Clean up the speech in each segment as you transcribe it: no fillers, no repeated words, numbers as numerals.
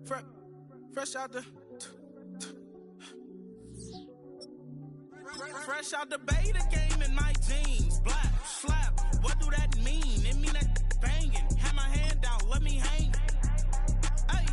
Fresh out the fresh out the beta game in my jeans. Black slap, what do that mean? It mean that banging. Have my hand out, let me hang. Hey,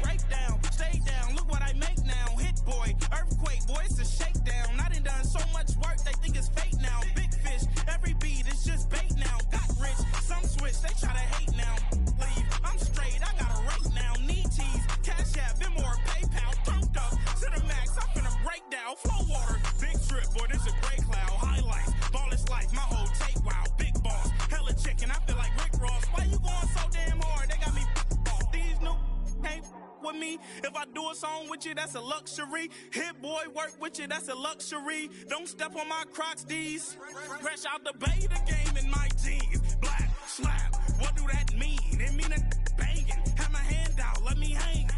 break down, stay down. Look what I make now. Hit boy, earthquake, boy, it's a shakedown. I done so much work, they think it's fake now. Big fish, every beat is just bait now. Got rich, some switch, they try to hate now. Leave, I'm straight, I got a rate now. Need tease, cash app, been more PayPal. Turned up to the max, I'm finna break down. Flow water, big trip, boy, this a gray cloud. Highlights, ball is life, my whole tape wow. Big boss, hella chicken, I feel like Rick Ross. Why you going so damn hard? They got me off. These new can't with me. If I do a song with you, that's a luxury. Hit boy, work with you, that's a luxury. Don't step on my Crocs, these. Fresh out the beta game in my jeans. Black slap, what do that mean? It mean that banging. Have my hand out, let me hang.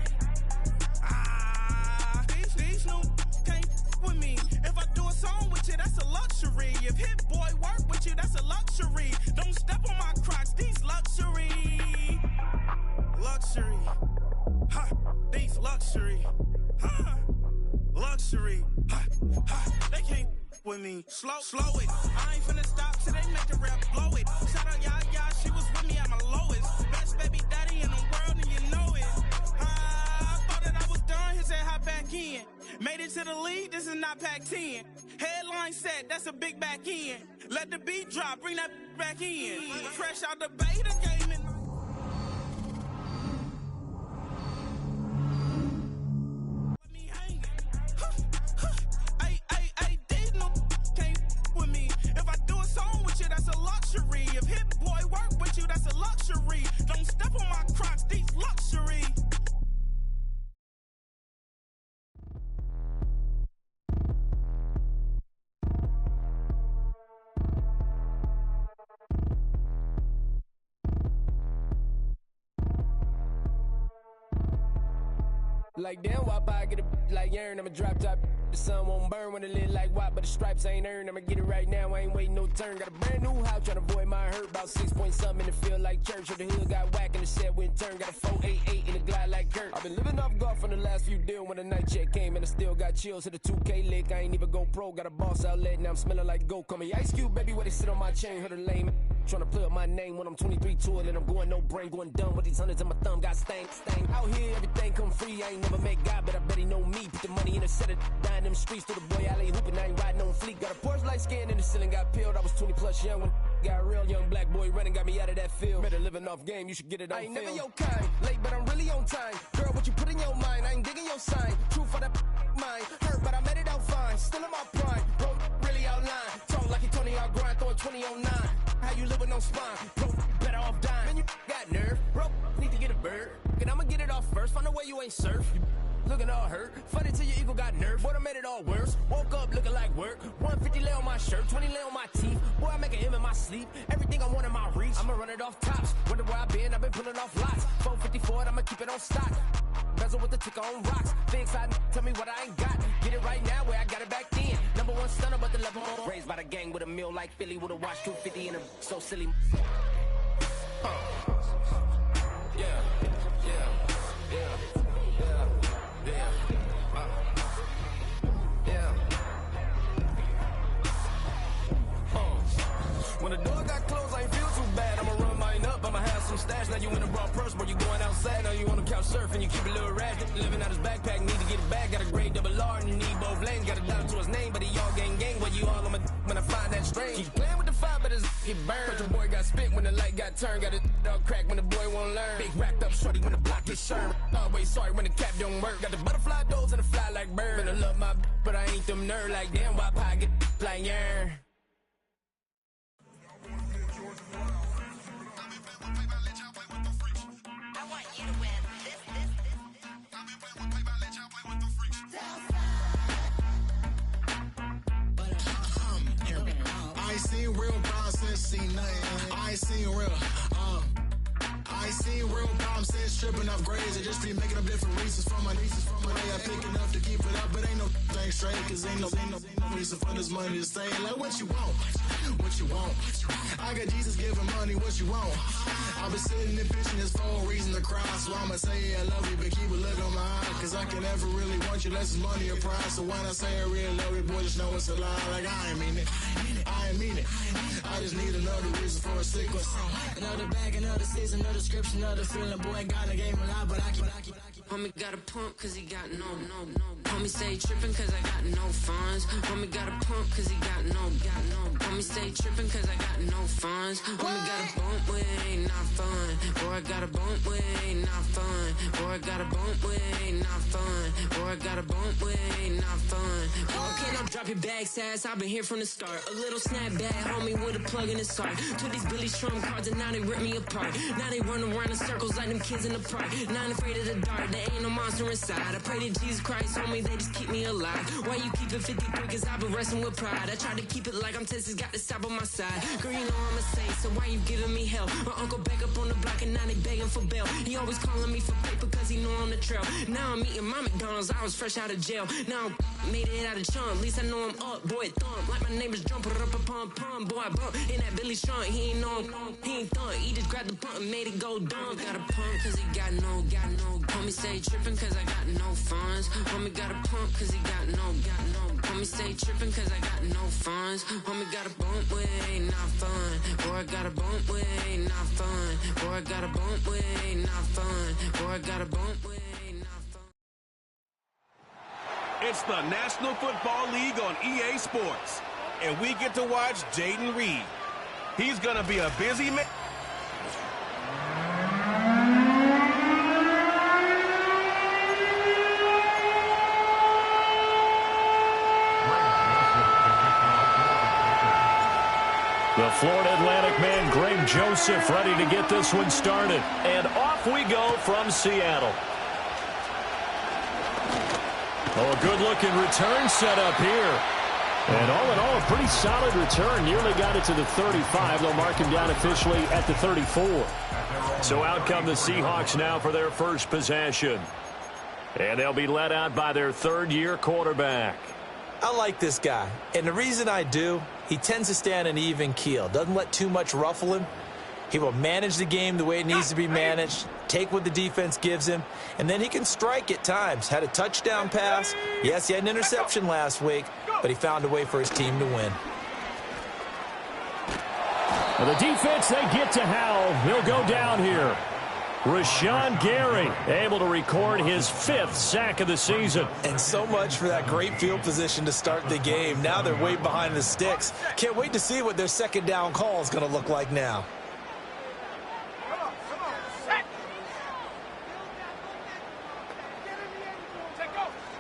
These new can't with me. If I do a song with you, that's a luxury. If hit boy work with you, that's a luxury. Don't step on my Crocs, these luxury. Luxury. Ha, these luxury. Ha, luxury. Ha, ha, they can't with me. Slow it. I ain't finna stop till they make the rap blow it. Shout out y'all, she was with me at my lowest. Best baby daddy in the world and you know it. I thought that I was done, he said hop back in. Made it to the league, this is not Pac-10. Headline set, that's a big back end. Let the beat drop, bring that back in. Fresh out the beta game and that's a luxury. If hit boy work with you, that's a luxury. Don't step on my Crocs, these luxury. Like damn, why I get a like yarn? I'ma drop top. The sun won't burn when it lit like white, but the stripes ain't earned. I'ma get it right now, I ain't waiting no turn. Got a brand new house, tryna avoid my hurt. About 6 point something in the field like church. Or the hood got whack and the set went turn. Got a 488 in the glide like Kurt. I've been living off golf from the last few deals. When the night check came and I still got chills. Hit a 2K lick, I ain't even go pro. Got a boss outlet, now I'm smelling like goat. Call me Ice Cube, baby, where they sit on my chain. Heard a lame tryna play up my name when I'm 23 to it. And I'm going no brain, going dumb with these hundreds in my thumb. Got stank. Out here, everything come free. I ain't never met God, but I bet he know me. Put the money in a set of dying them streets to the boy alley hooping. I ain't riding on fleek. Got a Porsche light skin in the ceiling, got peeled. I was 20 plus young when got a real young black boy running, got me out of that field. Better living off game, you should get it on film. I ain't never your kind, late but I'm really on time. Girl, what you put in your mind, I ain't digging your sign. True for that mind, hurt but I made it out fine. Still in my prime, bro, really outline. Talk like you Tony, I'll grind, throwing 20 on 9. How you live with no spine, bro, better off dying. Man, you got nerve, bro, need to get a bird. And I'ma get it off first, find a way you ain't surf. Looking all hurt, funny till your ego got nerve. Boy, I made it all worse, woke up looking like work. 150 lay on my shirt, 20 lay on my teeth. Boy, I make an M in my sleep, everything I want in my reach. I'ma run it off tops, wonder where I been, I've been pulling off lots. 454, I'ma keep it on stock. Bezel with the ticker on rocks. Big side, tell me what I ain't got. Get it right now where I got it back then. Number one stunner, but the level on. Raised by the gang with a meal like Philly with a watch 250 and a so silly. When the door got closed, I ain't feel too bad. I'ma run mine up, I'ma have some stash. Now you in a raw purse, but you going outside. Now you on the couch surfing, you keep a little ratchet. Living out his backpack, need to get it back. Got a grade double R and you need both lanes. Got a dollar to his name, but he all gang. Where you all on my when I find that strange. Keep playing with the fire, but his get burned. But your boy got spit when the light got turned. Got it all crack when the boy won't learn. Big racked up shorty when the block gets shurned. Always sorry when the cap don't work. Got the butterfly doors and the fly like bird. And I love my but I ain't them nerd like damn. Why I get like yarn? I ain't seen real brown since seen nothing. I ain't seen real. I ain't seen seen real problems since tripping off grades. I just be making up different reasons for my nieces. From my day I pick enough to keep it up, but ain't no thing straight, cause ain't no reason for this money to stay. Like what you want, what you want. I got Jesus giving money, what you want. I've been sitting and pitching this for a reason to cry. So I'ma say I love you, but keep a look on my eye. Cause I can never really want you unless it's money or pride. So when I say I really love you, boy, just know it's a lie. Like I ain't mean it, I ain't mean it. I just need another reason for a sequence. Another bag, another season, another description, another feeling. Boy, God, I gave him a lot, but I keep. Homie got a pump cause he got no. Homie stay trippin' cause I got no funds. Homie got a pump cause he got no. Homie stay trippin' cause I got no funds. Homie got a bump with it ain't not fun. Boy, I got a bump with it ain't not fun. Boy, I got a bump with it ain't not fun. Boy, I got a bump with it ain't not fun. Okay, now drop your bag, sass. I've been here from the start. A little snapback, homie, with a plug in his heart. Took these Billy Trump cards and now they rip me apart. Now they run around in circles like them kids in the park. Now I'm afraid of the dark. There ain't no monster inside. I pray to Jesus Christ, homie, they just keep me alive. Why you keep it 53? Cause I've been wrestling with pride. I try to keep it like I'm Texas, got the stop on my side. Girl, you know I'm a saint, so why you giving me hell? My uncle back up on the block and now they begging for bail. He always calling me for paper cause he know I'm the trail. Now I'm eating my McDonald's, I was fresh out of jail. Now I made it out of chunk, at least I know I'm up. Boy, thump, like my neighbor's jumping up a pump. Boy, I bump in that Billy Trump, he ain't know, he ain't thump. He just grabbed the pump and made it go dumb. Got a pump cause he got no. Homie stay trippin' cause I got no funds. Homie got a pump cause he got no. Homie stay trippin' cause I got no funds. Homie got a bump with it ain't not fun. Boy, I got a bump with it ain't not fun. Boy, I got a bump with it ain't not fun. Boy, I got a bump with it ain't not fun. It's the National Football League on EA Sports, and we get to watch Jaden Reed. He's gonna be a busy man. The Florida Atlantic man, Greg Joseph, ready to get this one started. And off we go from Seattle. Oh, a good-looking return set up here. And all in all, a pretty solid return. Nearly got it to the 35. They'll mark him down officially at the 34. So out come the Seahawks now for their first possession. And they'll be led out by their third-year quarterback. I like this guy, and the reason I do, he tends to stay on an even keel, doesn't let too much ruffle him. He will manage the game the way it needs to be managed, take what the defense gives him, and then he can strike at times. Had a touchdown pass. Yes, he had an interception last week, but he found a way for his team to win. Well, the defense, they get to Howell. He'll go down here. Rashawn Gary able to record his 5th sack of the season. And so much for that great field position to start the game. Now they're way behind the sticks. Can't wait to see what their second down call is going to look like now.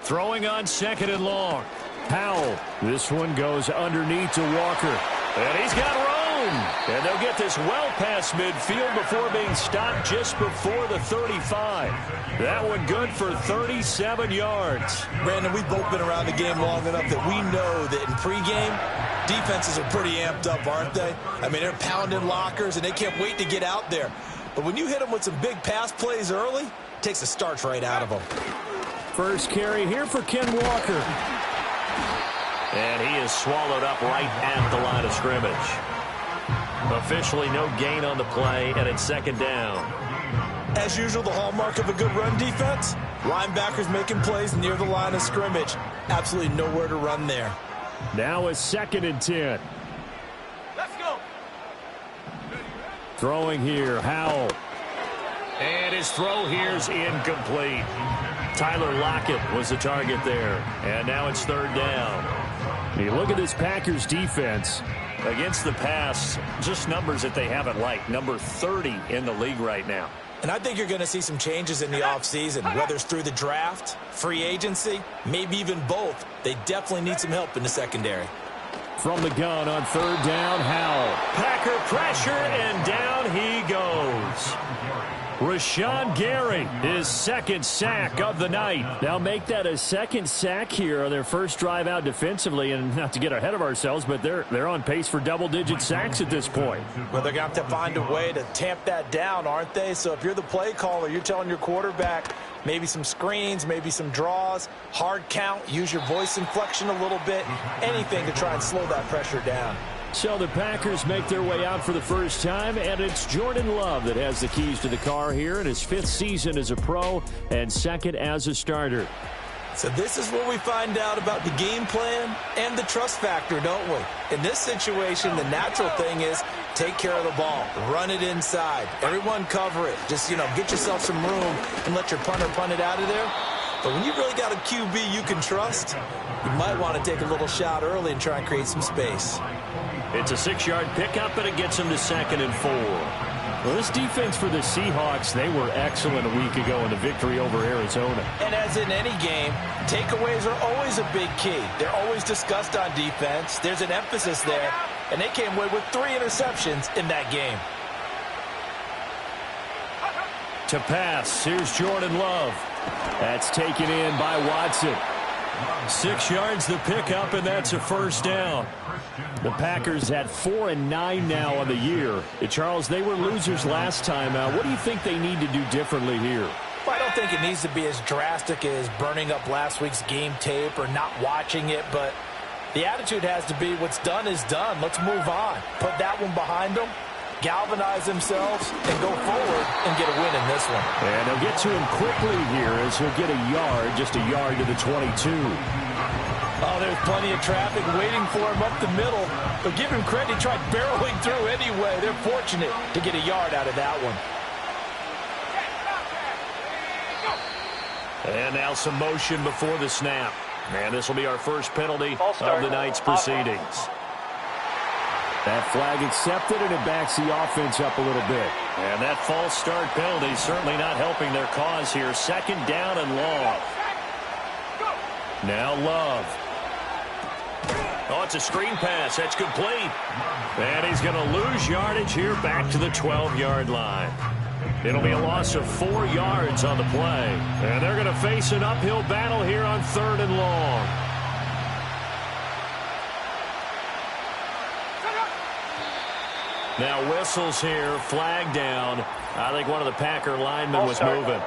Throwing on second and long. Howell. This one goes underneath to Walker. And he's got room. And they'll get this well past midfield before being stopped just before the 35. That one good for 37 yards. Brandon, we've both been around the game long enough that we know that in pregame, defenses are pretty amped up, aren't they? I mean, they're pounding lockers, and they can't wait to get out there. But when you hit them with some big pass plays early, it takes the starch right out of them. First carry here for Ken Walker. And he is swallowed up right at the line of scrimmage. Officially no gain on the play, and it's second down. As usual, the hallmark of a good run defense, linebackers making plays near the line of scrimmage. Absolutely nowhere to run there. Now it's 2nd and 10. Let's go. Throwing here, Howell. And his throw here's incomplete. Tyler Lockett was the target there. And now it's 3rd down. You look at this Packers defense. Against the pass, just numbers that they haven't liked. Number 30 in the league right now. And I think you're going to see some changes in the offseason, whether it's through the draft, free agency, maybe even both. They definitely need some help in the secondary. From the gun on 3rd down, Howell. Packer pressure, and down he goes. Rashawn Gary, his second sack of the night. They'll make that a second sack here on their first drive out defensively, and not to get ahead of ourselves, but they're on pace for double-digit sacks at this point. Well, they're going to have to find a way to tamp that down, aren't they? So if you're the play caller, you're telling your quarterback maybe some screens, maybe some draws, hard count, use your voice inflection a little bit, anything to try and slow that pressure down. So the Packers make their way out for the first time, and it's Jordan Love that has the keys to the car here in his 5th season as a pro and 2nd as a starter. So this is where we find out about the game plan and the trust factor, don't we? In this situation, the natural thing is take care of the ball, run it inside, everyone cover it. Just, get yourself some room and let your punter punt it out of there. But when you really got a QB you can trust, you might want to take a little shot early and try and create some space. It's a 6-yard pickup, and it gets him to 2nd and 4. Well, this defense for the Seahawks, they were excellent a week ago in the victory over Arizona. And as in any game, takeaways are always a big key. They're always discussed on defense. There's an emphasis there, and they came away with 3 interceptions in that game. To pass, here's Jordan Love. That's taken in by Watson. 6 yards the pickup, and that's a first down. The Packers had 4-9 now on the year. Charles, they were losers last time out. What do you think they need to do differently here? Well, I don't think it needs to be as drastic as burning up last week's game tape or not watching it, but the attitude has to be what's done is done. Let's move on. Put that one behind them, galvanize themselves, and go forward and get a win in this one. And they'll get to him quickly here as he'll get a yard, just a yard to the 22. Oh, there's plenty of traffic waiting for him up the middle. But give him credit, he tried barreling through anyway. They're fortunate to get a yard out of that one. And now some motion before the snap. And this will be our first penalty of the night's proceedings. That flag accepted, and it backs the offense up a little bit. And that false start penalty certainly not helping their cause here. 2nd down and long. Now Love. Oh, it's a screen pass. That's complete. And he's going to lose yardage here back to the 12-yard line. It'll be a loss of 4 yards on the play. And they're going to face an uphill battle here on 3rd and long. Now whistles here, flag down. I think one of the Packer linemen was moving.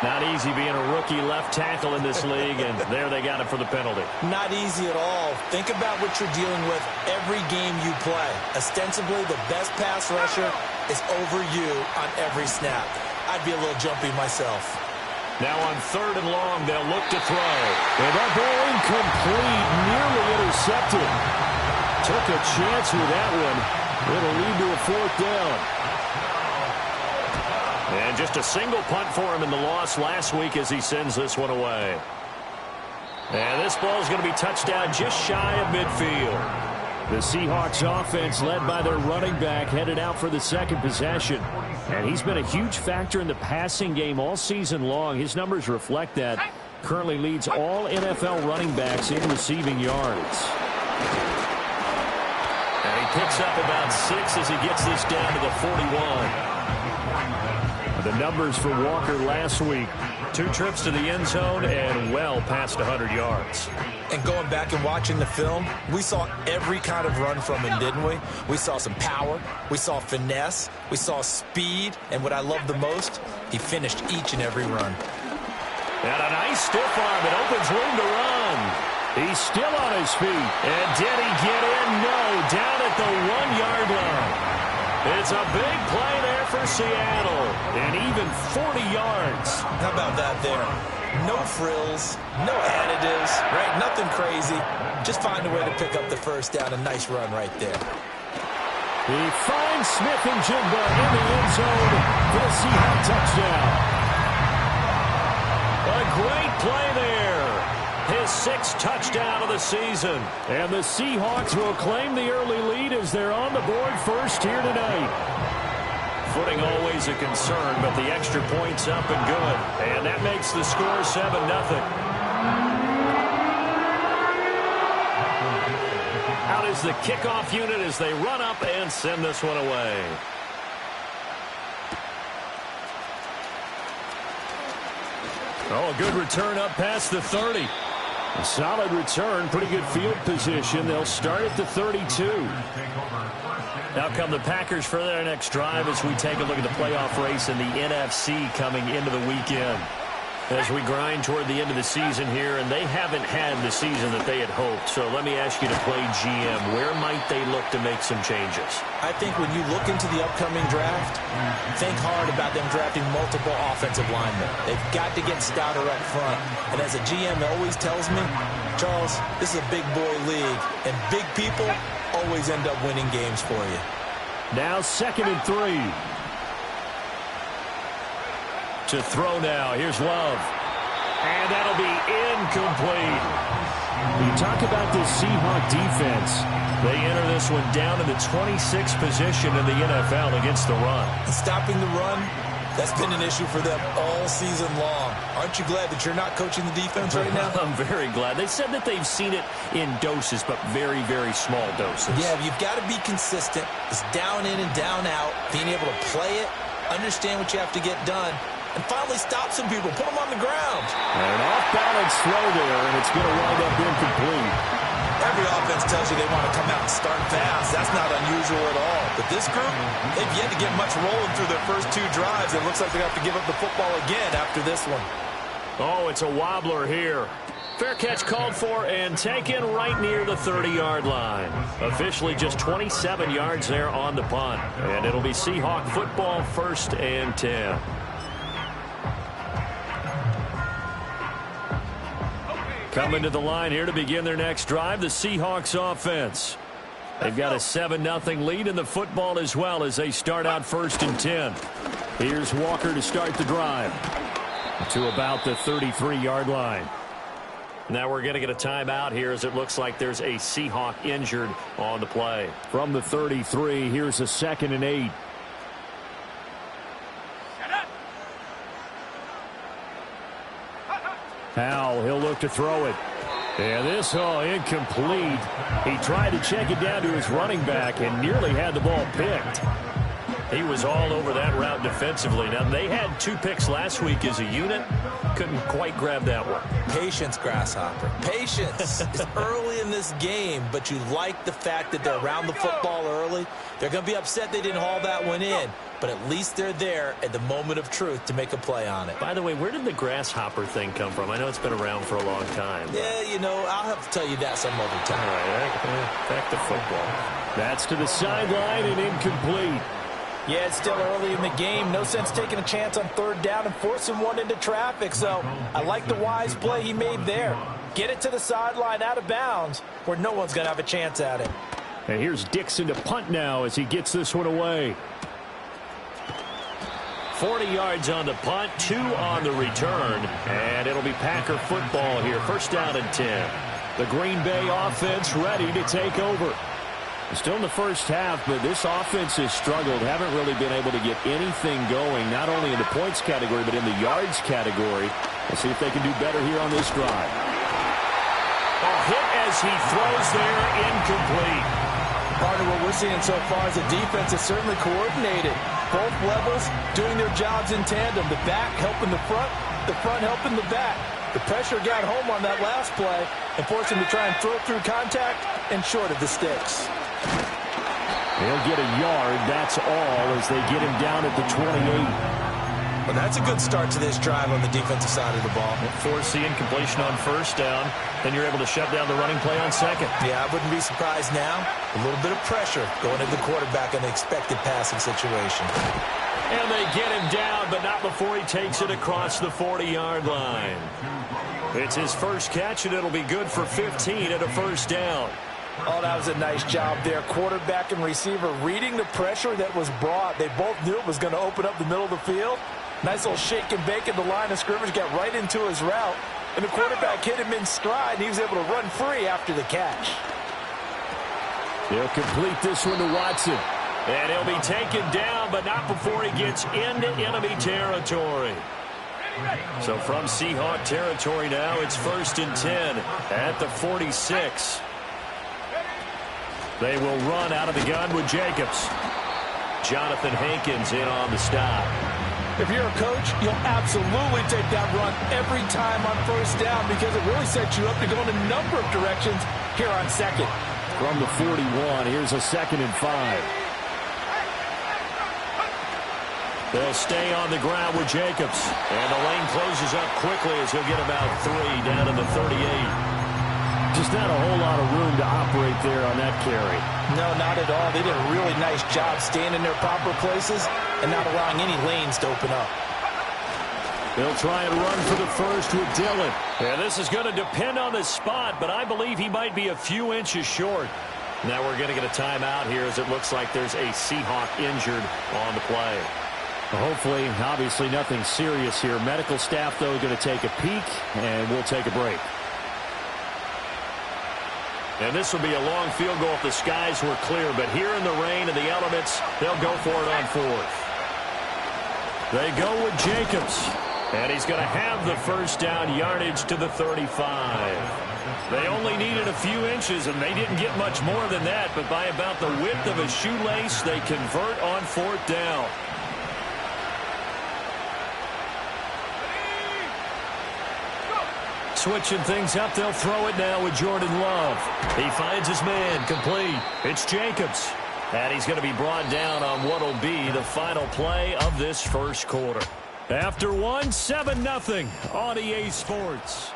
Not easy being a rookie left tackle in this league, and there they got him for the penalty. Not easy at all. Think about what you're dealing with every game you play. Ostensibly, the best pass rusher is over you on every snap. I'd be a little jumpy myself. Now on 3rd and long, they'll look to throw. And that ball incomplete, nearly intercepted. Took a chance with that one. It'll lead to a 4th down. And just a single punt for him in the loss last week as he sends this one away. And this ball is going to be touched down just shy of midfield. The Seahawks offense, led by their running back, headed out for the 2nd possession. And he's been a huge factor in the passing game all season long. His numbers reflect that. Currently leads all NFL running backs in receiving yards. And he picks up about 6 as he gets this down to the 41. The numbers for Walker last week, 2 trips to the end zone and well past 100 yards. And going back and watching the film, we saw every kind of run from him, didn't we? We saw some power, we saw finesse, we saw speed, and what I love the most, he finished each and every run. And a nice stiff arm. It opens room to run. He's still on his feet. And did he get in? No, down at the 1-yard line. It's a big play there for Seattle, and even 40 yards. How about that there? No frills, no additives, right? Nothing crazy. Just find a way to pick up the first down. A nice run right there. He finds Smith and Jigba in the end zone for the Seahawks touchdown. A great play there. His 6th touchdown of the season. And the Seahawks will claim the early lead as they're on the board first here tonight. Footing always a concern, but the extra point's up and good. And that makes the score 7-0. Out is the kickoff unit as they run up and send this one away. Oh, a good return up past the 30. A solid return, pretty good field position. They'll start at the 32. Now come the Packers for their next drive as we take a look at the playoff race in the NFC coming into the weekend. As we grind toward the end of the season here, and they haven't had the season that they had hoped. So let me ask you to play GM. Where might they look to make some changes? I think when you look into the upcoming draft, think hard about them drafting multiple offensive linemen. They've got to get stouter up front. And as a GM always tells me, Charles, this is a big boy league, and big people always end up winning games for you. Now 2nd and 3. To throw now. Here's Love. And that'll be incomplete. You talk about this Seahawk defense. They enter this one down in the 26th position in the NFL against the run. And stopping the run, that's been an issue for them all season long. Aren't you glad that you're not coaching the defense right now? I'm very glad. They said that they've seen it in doses, but very, very small doses. Yeah, you've got to be consistent. It's down in and down out. Being able to play it, understand what you have to get done, and finally stop some people, put them on the ground. An off-balance throw there, and it's going to wind up incomplete. Every offense tells you they want to come out and start fast. That's not unusual at all. But this group, they've yet to get much rolling through their first 2 drives. It looks like they have to give up the football again after this one. Oh, it's a wobbler here. Fair catch called for and taken right near the 30-yard line. Officially just 27 yards there on the punt. And it'll be Seahawk football 1st and 10. Coming to the line here to begin their next drive, the Seahawks offense. They've got a 7-0 lead in the football as well as they start out 1st and 10. Here's Walker to start the drive to about the 33-yard line. Now we're going to get a timeout here as it looks like there's a Seahawk injured on the play. From the 33, here's a 2nd and 8. Powell, he'll look to throw it. And this, incomplete. He tried to check it down to his running back and nearly had the ball picked. He was all over that route defensively. Now, they had 2 picks last week as a unit. Couldn't quite grab that one. Patience, Grasshopper. Patience. It's early in this game, but you like the fact that they're around the football early. They're going to be upset they didn't haul that one in, but at least they're there at the moment of truth to make a play on it. By the way, where did the grasshopper thing come from? I know it's been around for a long time. Yeah, you know, I'll have to tell you that some other time. All right, back to football. That's to the sideline and incomplete. Yeah, it's still early in the game. No sense taking a chance on 3rd down and forcing one into traffic. So I like the wise play he made there. Get it to the sideline out of bounds where no one's going to have a chance at it. And here's Dixon to punt now as he gets this one away. 40 yards on the punt, 2 on the return. And it'll be Packer football here. 1st down and 10. The Green Bay offense ready to take over. Still in the first half, but this offense has struggled. Haven't really been able to get anything going, not only in the points category, but in the yards category. We'll see if they can do better here on this drive. A hit as he throws there, incomplete. Partner, what we're seeing so far is the defense is certainly coordinated. Both levels doing their jobs in tandem. The back helping the front helping the back. The pressure got home on that last play and forced him to try and throw through contact and short of the sticks. They'll get a yard, that's all, as they get him down at the 28. Well, that's a good start to this drive on the defensive side of the ball. Force the incompletion on 1st down, then you're able to shut down the running play on 2nd. Yeah, I wouldn't be surprised now. A little bit of pressure going into the quarterback in the expected passing situation. And they get him down, but not before he takes it across the 40-yard line. It's his first catch, and it'll be good for 15 at a 1st down. Oh, that was a nice job there. Quarterback and receiver reading the pressure that was brought. They both knew it was going to open up the middle of the field. Nice little shake and bake at the line of scrimmage, got right into his route. And the quarterback hit him in stride, and he was able to run free after the catch. They'll complete this one to Watson. And he'll be taken down, but not before he gets into enemy territory. So from Seahawk territory now, it's 1st and 10 at the 46. They will run out of the gun with Jacobs. Jonathan Hankins in on the stop. If you're a coach, you'll absolutely take that run every time on first down because it really sets you up to go in a number of directions here on second. From the 41, here's a 2nd and 5. They'll stay on the ground with Jacobs. And the lane closes up quickly as he'll get about 3 down to the 38. Just not a whole lot of room to operate there on that carry. No, not at all. They did a really nice job staying in their proper places and not allowing any lanes to open up. They'll try and run for the first with Dillon. And this is going to depend on the spot, but I believe he might be a few inches short. Now we're going to get a timeout here as it looks like there's a Seahawk injured on the play. Hopefully, obviously nothing serious here. Medical staff, though, going to take a peek, and we'll take a break. And this will be a long field goal if the skies were clear, but here in the rain and the elements, they'll go for it on 4th. They go with Jacobs, and he's going to have the first down yardage to the 35. They only needed a few inches, and they didn't get much more than that, but by about the width of a shoelace, they convert on 4th down. Switching things up, they'll throw it now with Jordan Love. He finds his man, complete. It's Jacobs. And he's going to be brought down on what will be the final play of this first quarter. After 7-0 on EA Sports.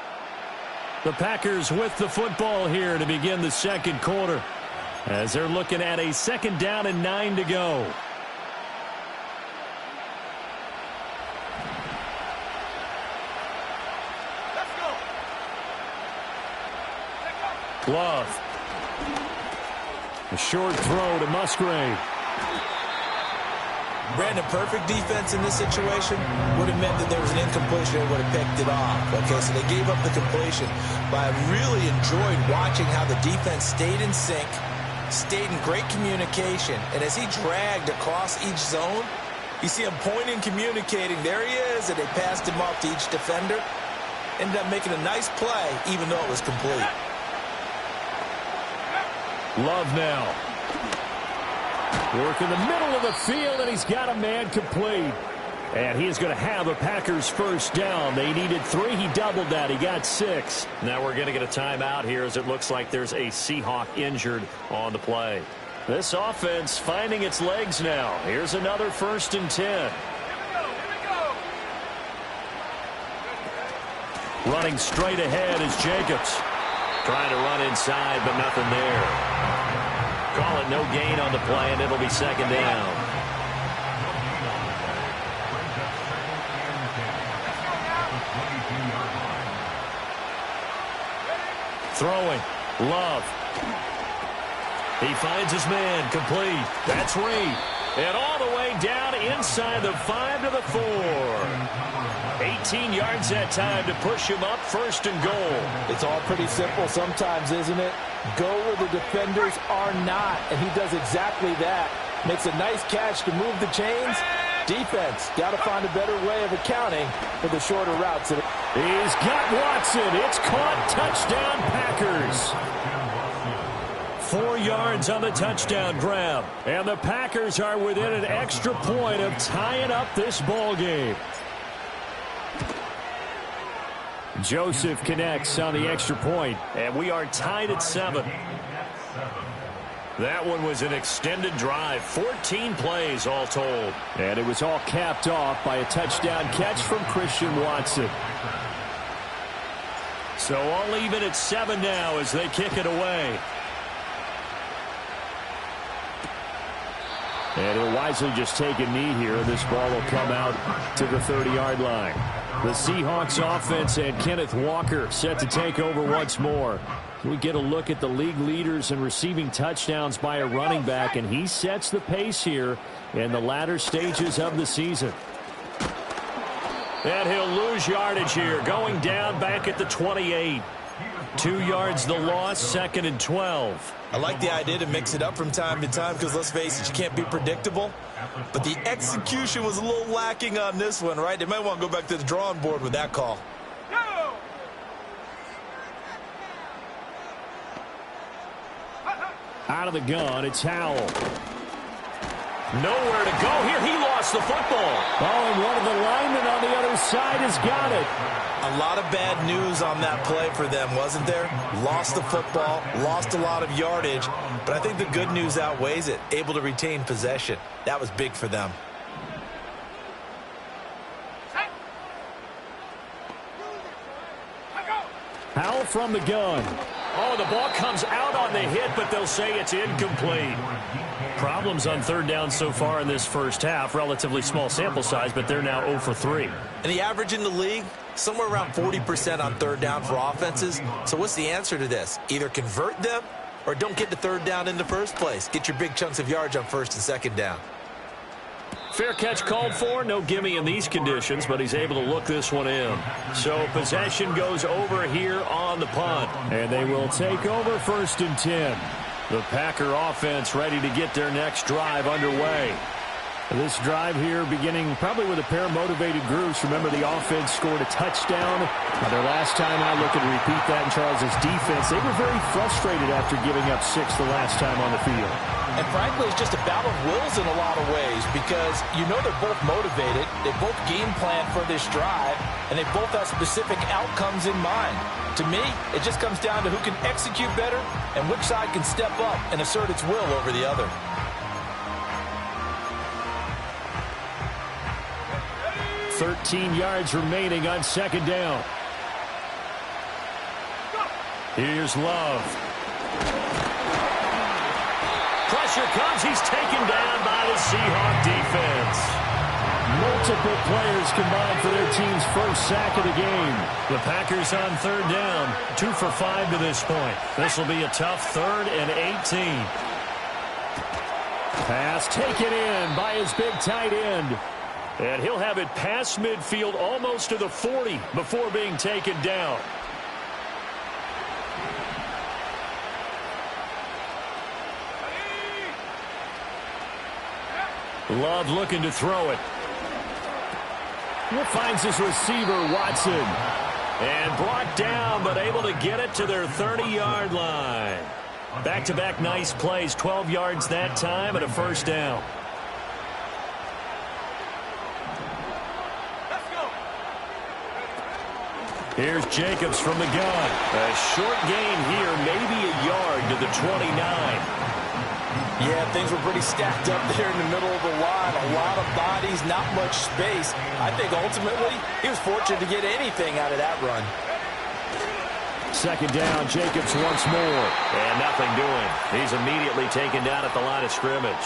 The Packers with the football here to begin the second quarter, as they're looking at a 2nd down and 9 to go. Love. A short throw to Musgrave. Brandon, perfect defense in this situation would have meant that there was an incompletion. They would have picked it off. Okay, so they gave up the completion. But I really enjoyed watching how the defense stayed in sync, stayed in great communication. And as he dragged across each zone, you see him pointing, communicating. There he is, and they passed him off to each defender. Ended up making a nice play, even though it was complete. Love now. Work in the middle of the field, and he's got a man complete. And he is going to have a Packers first down. They needed 3. He doubled that. He got 6. Now we're going to get a timeout here as it looks like there's a Seahawk injured on the play. This offense finding its legs now. Here's another 1st and 10. Running straight ahead is Jacobs. Trying to run inside, but nothing there. Call it no gain on the play, and it'll be 2nd down. Throwing. Love. He finds his man. Complete. That's Reed. And all the way down inside the 5 to the 4. 18 yards that time to push him up 1st and goal. It's all pretty simple sometimes, isn't it? Go where the defenders are not, and he does exactly that. Makes a nice catch to move the chains. Defense, got to find a better way of accounting for the shorter routes. He's got Watson. It's caught. Touchdown, Packers. 4 yards on the touchdown grab. And the Packers are within an extra point of tying up this ball game. Joseph connects on the extra point, and we are tied at 7. That one was an extended drive, 14 plays all told. And it was all capped off by a touchdown catch from Christian Watson. So all even at 7 now as they kick it away. And he'll wisely just take a knee here, and this ball will come out to the 30-yard line. The Seahawks offense and Kenneth Walker set to take over once more. We get a look at the league leaders in receiving touchdowns by a running back, and he sets the pace here in the latter stages of the season. And he'll lose yardage here, going down back at the 28. 2 yards the loss, 2nd and 12. I like the idea to mix it up from time to time because, let's face it, you can't be predictable. But the execution was a little lacking on this one, right? They might want to go back to the drawing board with that call. Out of the gun, it's Howell. Nowhere to go here. He lost the football. Oh, and one of the linemen on the other side has got it. A lot of bad news on that play for them, wasn't there? Lost the football, lost a lot of yardage, but I think the good news outweighs it. Able to retain possession. That was big for them. Howell from the gun. Oh, the ball comes out on the hit, but they'll say it's incomplete. Problems on third down so far in this first half. Relatively small sample size, but they're now 0 for 3. And the average in the league, somewhere around 40% on third down for offenses. So what's the answer to this? Either convert them or don't get the third down in the first place. Get your big chunks of yards on first and second down. Fair catch called for. No gimme in these conditions, but he's able to look this one in. So possession goes over here on the punt. And they will take over 1st and 10. The Packer offense ready to get their next drive underway. This drive here beginning probably with a pair of motivated groups. Remember, the offense scored a touchdown. Their last time out, look and repeat that in Charles's defense. They were very frustrated after giving up 6 the last time on the field. And frankly, it's just a battle of wills in a lot of ways because you know they're both motivated. They both game plan for this drive, and they both have specific outcomes in mind. To me, it just comes down to who can execute better and which side can step up and assert its will over the other. 13 yards remaining on second down. Here's Love. Pressure comes. He's taken down by the Seahawk defense. Multiple players combined for their team's first sack of the game. The Packers on third down. 2 for 5 to this point. This will be a tough 3rd and 18. Pass taken in by his big tight end. And he'll have it past midfield almost to the 40 before being taken down. Love looking to throw it. He finds his receiver, Watson. And brought down, but able to get it to their 30-yard line. Back-to-back nice plays, 12 yards that time and a first down. Here's Jacobs from the gun. A short gain here, maybe a yard to the 29. Yeah, things were pretty stacked up there in the middle of the line. A lot of bodies, not much space. I think ultimately he was fortunate to get anything out of that run. Second down, Jacobs once more. And nothing doing. He's immediately taken down at the line of scrimmage.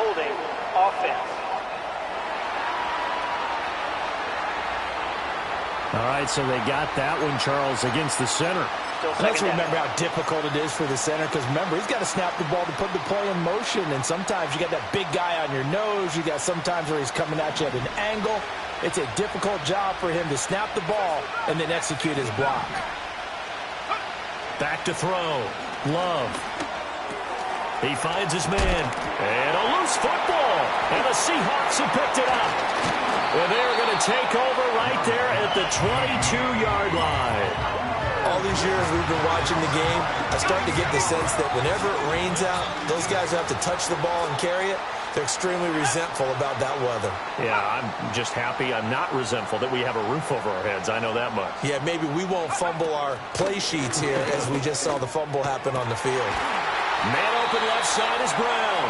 Holding offense. All right, so they got that one, Charles, against the center. Let's remember how difficult it is for the center because, remember, he's got to snap the ball to put the play in motion, and sometimes you got that big guy on your nose. You got sometimes where he's coming at you at an angle. It's a difficult job for him to snap the ball and then execute his block. Back to throw. Love. He finds his man. And a loose football. And the Seahawks have picked it up. And they're going to take over right there at the 22-yard line. All these years we've been watching the game, I start to get the sense that whenever it rains out, those guys who have to touch the ball and carry it, they're extremely resentful about that weather. Yeah, I'm just happy I'm not resentful that we have a roof over our heads. I know that much. Yeah, maybe we won't fumble our play sheets here as we just saw the fumble happen on the field. Man open left side is Brown.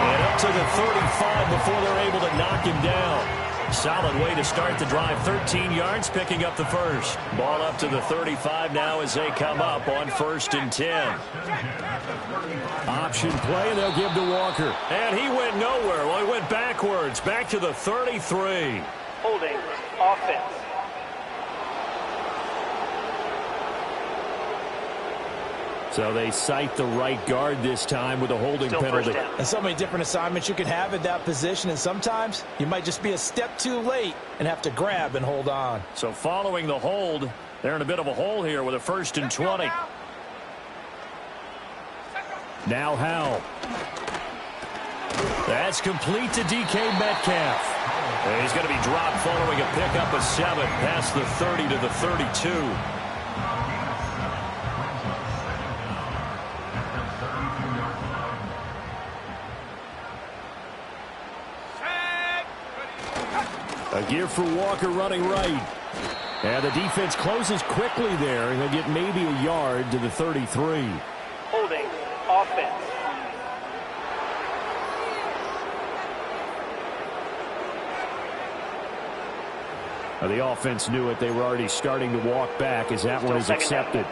And up to the 35 before they're able to knock him down. Solid way to start the drive. 13 yards, picking up the first. Ball up to the 35 now as they come up on 1st and 10. Option play, and they'll give to Walker. And he went nowhere. Well, he went backwards, back to the 33. Holding offense. So they cite the right guard this time with a holding penalty. And so many different assignments you can have at that position, and sometimes you might just be a step too late and have to grab and hold on. So following the hold, they're in a bit of a hole here with a 1st and 20. Now Howell. That's complete to DK Metcalf. And he's going to be dropped following a pickup of 7 past the 30 to the 32. Give for Walker running right. And the defense closes quickly there, and they'll get maybe a yard to the 33. Holding offense. The offense knew it. They were already starting to walk back as that one is accepted.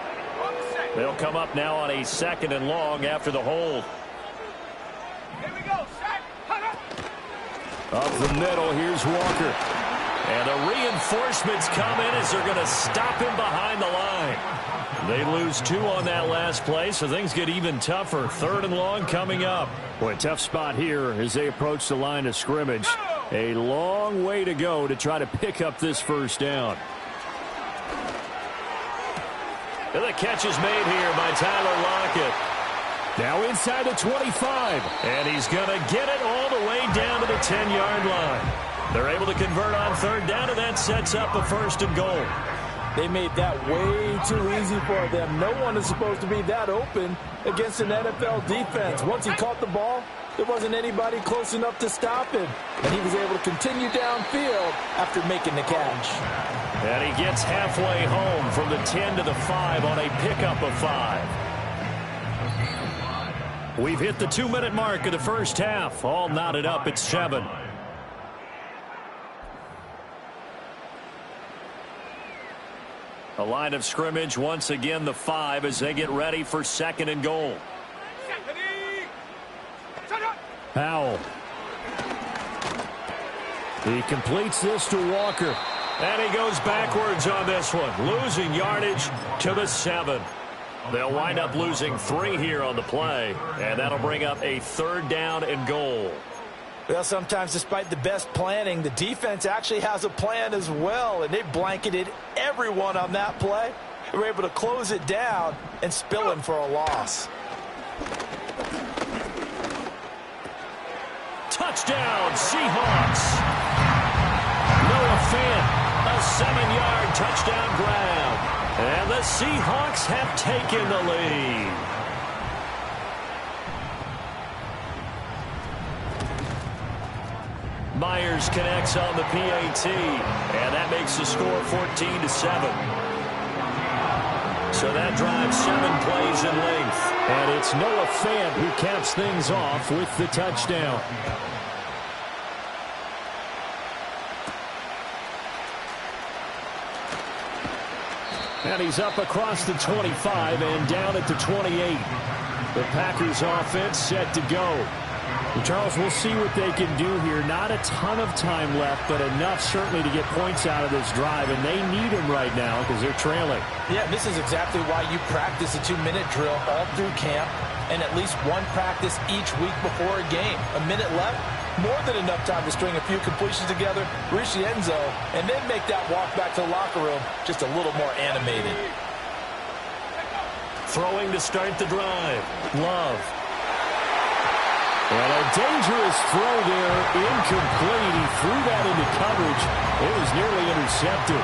They'll come up now on a 2nd and long after the hold. Here we go. Up the middle, here's Walker. And the reinforcements come in as they're going to stop him behind the line. They lose 2 on that last play, so things get even tougher. 3rd and long coming up. Boy, tough spot here as they approach the line of scrimmage. A long way to go to try to pick up this first down. And the catch is made here by Tyler Lockett. Now inside the 25. And he's going to get it all the way down to the 10-yard line. They're able to convert on 3rd down, and that sets up a 1st and goal. They made that way too easy for them. No one is supposed to be that open against an NFL defense. Once he caught the ball, there wasn't anybody close enough to stop him. And he was able to continue downfield after making the catch. And he gets halfway home from the 10 to the 5 on a pickup of 5. We've hit the 2-minute mark of the first half. All knotted up at 7. A line of scrimmage once again the 5 as they get ready for 2nd and goal. Powell. He completes this to Walker. And he goes backwards on this one, losing yardage to the 7. They'll wind up losing 3 here on the play, and that'll bring up a 3rd down and goal. Well, sometimes despite the best planning, the defense actually has a plan as well, and they blanketed everyone on that play. They were able to close it down and spill him for a loss. Touchdown, Seahawks. Noah Fant, a 7-yard touchdown grab. And the Seahawks have taken the lead. Myers connects on the PAT, and that makes the score 14-7. So that drives 7 plays in length. And it's Noah Fant who caps things off with the touchdown. And he's up across the 25 and down at the 28. The Packers offense set to go. And Charles, we'll see what they can do here. Not a ton of time left, but enough certainly to get points out of this drive. And they need them right now because they're trailing. Yeah, this is exactly why you practice a 2-minute drill all through camp and at least one practice each week before a game. A minute left, more than enough time to string a few completions together, reach the end zone, and then make that walk back to the locker room just a little more animated. Throwing to start the drive. Love. And a dangerous throw there, incomplete. He threw that into coverage. It was nearly intercepted.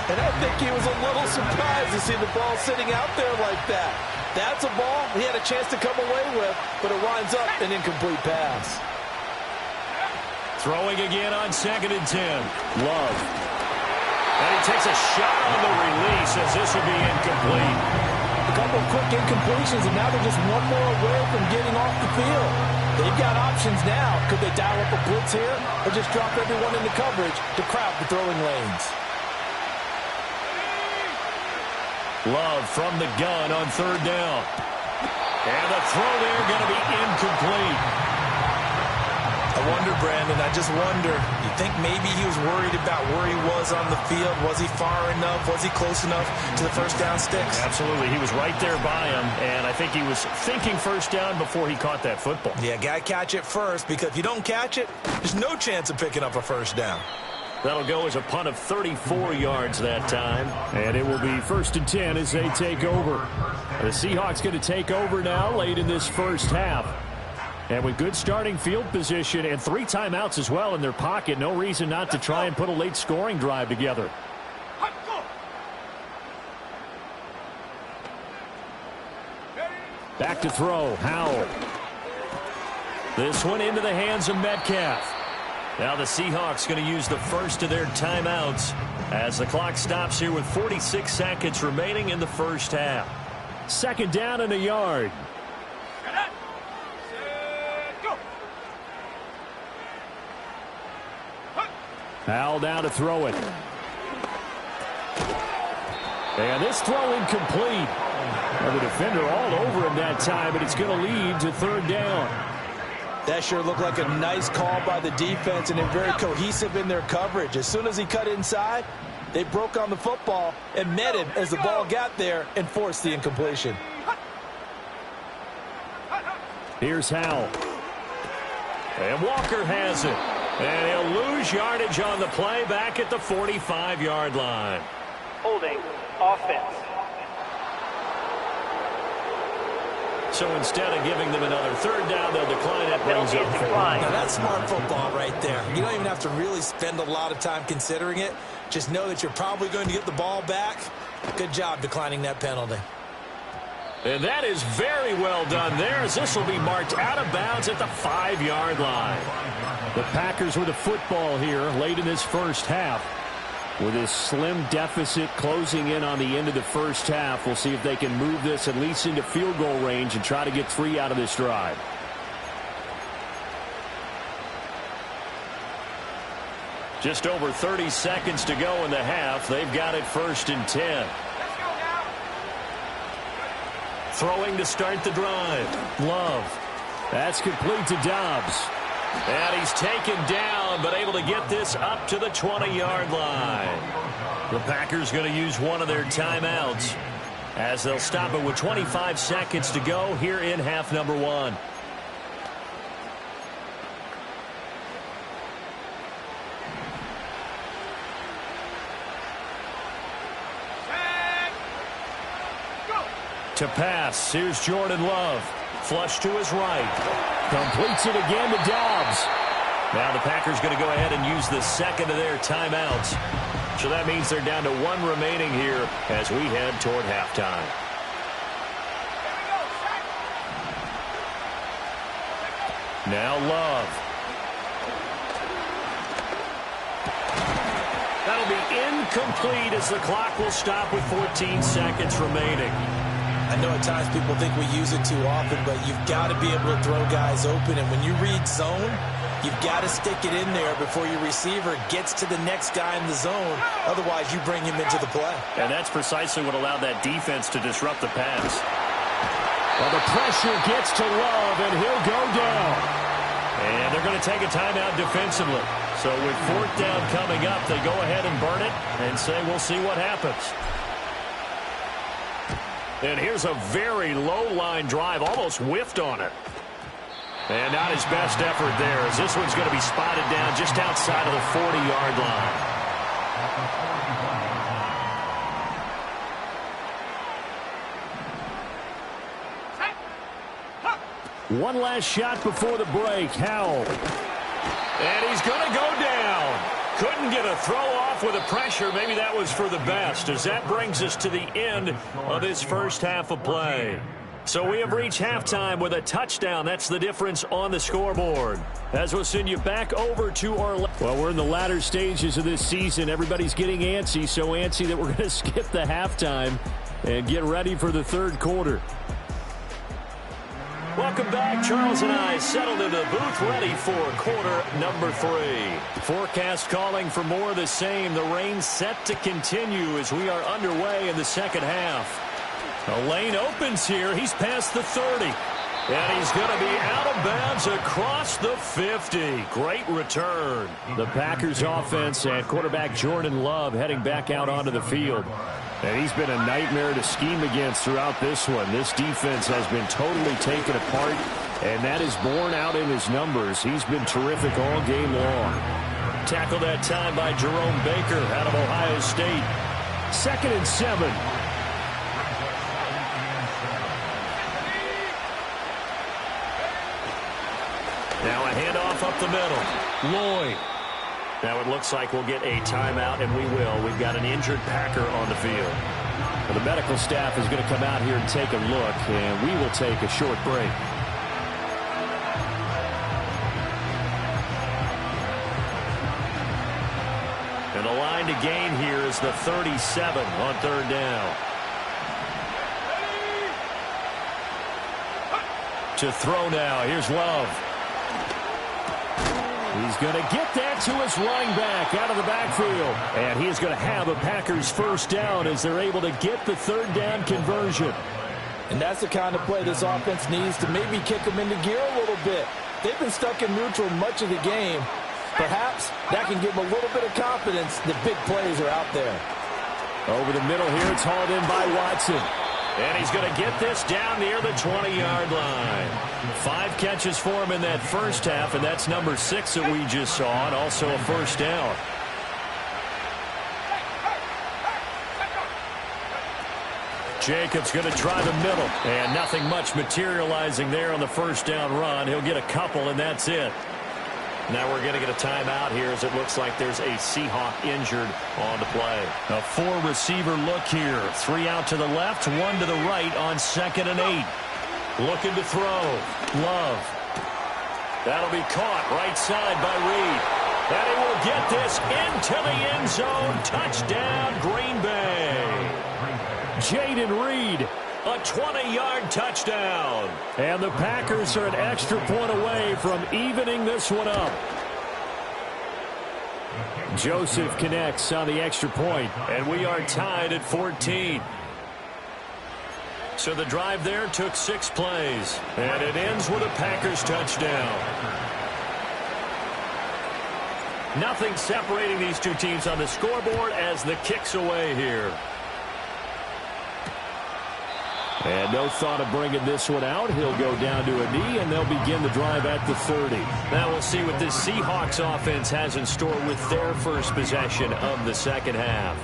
And I think he was a little surprised to see the ball sitting out there like that. That's a ball he had a chance to come away with, but it winds up an incomplete pass. Throwing again on 2nd and 10. Love. And he takes a shot on the release as this will be incomplete. A couple of quick incompletions, and now they're just one more away from getting off the field. They've got options now. Could they dial up a blitz here or just drop everyone into coverage to crowd the throwing lanes? Love from the gun on 3rd down. And the throw there going to be incomplete. I wonder, Brandon, I just wonder, you think maybe he was worried about where he was on the field? Was he far enough? Was he close enough to the first down sticks? Absolutely. He was right there by him, and I think he was thinking first down before he caught that football. Yeah, got to catch it first, because if you don't catch it, there's no chance of picking up a first down. That'll go as a punt of 34 yards that time. And it will be 1st and 10 as they take over. The Seahawks going to take over now late in this first half. And with good starting field position and 3 timeouts as well in their pocket, no reason not to try and put a late scoring drive together. Back to throw, Howell. This one into the hands of Metcalf. Now the Seahawks going to use the first of their timeouts as the clock stops here with 46 seconds remaining in the first half. Second down and a yard. Howell down to throw it. And this throw incomplete. Well, the defender all over him that time, but it's going to lead to third down. That sure looked like a nice call by the defense, and they're very cohesive in their coverage. As soon as he cut inside, they broke on the football and met him as the ball got there and forced the incompletion. Here's Howell. And Walker has it. And he'll lose yardage on the play back at the 45-yard line. Holding. Offense. So instead of giving them another third down, they'll decline it. Brings up decline. Now that's smart football right there. You don't even have to really spend a lot of time considering it. Just know that you're probably going to get the ball back. Good job declining that penalty. And that is very well done there, as this will be marked out of bounds at the 5-yard line. The Packers with a football here late in this first half. With this slim deficit closing in on the end of the first half, we'll see if they can move this at least into field goal range and try to get 3 out of this drive. Just over 30 seconds to go in the half. They've got it 1st and 10. Throwing to start the drive. Love. That's complete to Dobbs. And he's taken down, but able to get this up to the 20-yard line. The Packers going to use one of their timeouts as they'll stop it with 25 seconds to go here in half number 1. To pass, here's Jordan Love. Flush to his right. Completes it again to Dobbs. Now the Packers going to go ahead and use the second of their timeouts. So that means they're down to 1 remaining here as we head toward halftime. Now Love. That'll be incomplete as the clock will stop with 14 seconds remaining. I know at times people think we use it too often, but you've got to be able to throw guys open. And when you read zone, you've got to stick it in there before your receiver gets to the next guy in the zone. Otherwise, you bring him into the play. And that's precisely what allowed that defense to disrupt the pass. Well, the pressure gets to Love, and he'll go down. And they're going to take a timeout defensively. So with 4th down coming up, they go ahead and burn it and say we'll see what happens. And here's a very low-line drive, almost whiffed on it. And not his best effort there, as this one's going to be spotted down just outside of the 40-yard line. One last shot before the break. Howell. And he's going to go down. Couldn't get a throw off with the pressure. Maybe that was for the best, as that brings us to the end of this first half of play. So we have reached halftime with a touchdown. That's the difference on the scoreboard. As we'll send you back over to our... Well, we're in the latter stages of this season. Everybody's getting antsy, so antsy that we're going to skip the halftime and get ready for the third quarter. Welcome back. Charles and I settled in the booth ready for quarter number 3. Forecast calling for more of the same. The rain set to continue as we are underway in the second half. A lane opens here. He's past the 30. And he's going to be out of bounds across the 50. Great return. The Packers offense and quarterback Jordan Love heading back out onto the field. And he's been a nightmare to scheme against throughout this one. This defense has been totally taken apart, and that is borne out in his numbers. He's been terrific all game long. Tackled that time by Jerome Baker out of Ohio State. 2nd and 7. Now a handoff up the middle. Lloyd. Now it looks like we'll get a timeout, and we will. We've got an injured Packer on the field. Well, the medical staff is going to come out here and take a look, and we will take a short break. line to gain here is the 37 on third down. To throw now. Here's Love. He's going to get that to his running back out of the backfield. And he is going to have a Packers first down as they're able to get the third down conversion. And that's the kind of play this offense needs to maybe kick them into gear a little bit. They've been stuck in neutral much of the game. Perhaps that can give them a little bit of confidence that big plays are out there. Over the middle here, it's hauled in by Watson. And he's going to get this down near the 20-yard line. 5 catches for him in that first half, and that's number 6 that we just saw, and also a first down. Jacobs going to try the middle, and nothing much materializing there on the first down run. He'll get a couple, and that's it. Now we're going to get a timeout here as it looks like there's a Seahawk injured on the play. A 4-receiver look here. 3 out to the left, 1 to the right on 2nd and 8. Looking to throw. Love. That'll be caught right side by Reed. And he will get this into the end zone. Touchdown, Green Bay. Jaden Reed. A 20-yard touchdown. And the Packers are an extra point away from evening this one up. Joseph connects on the extra point, and we are tied at 14. So the drive there took 6 plays, and it ends with a Packers touchdown. Nothing separating these two teams on the scoreboard as the kick's away here. And no thought of bringing this one out. He'll go down to a knee, and they'll begin the drive at the 30. Now we'll see what this Seahawks offense has in store with their first possession of the second half.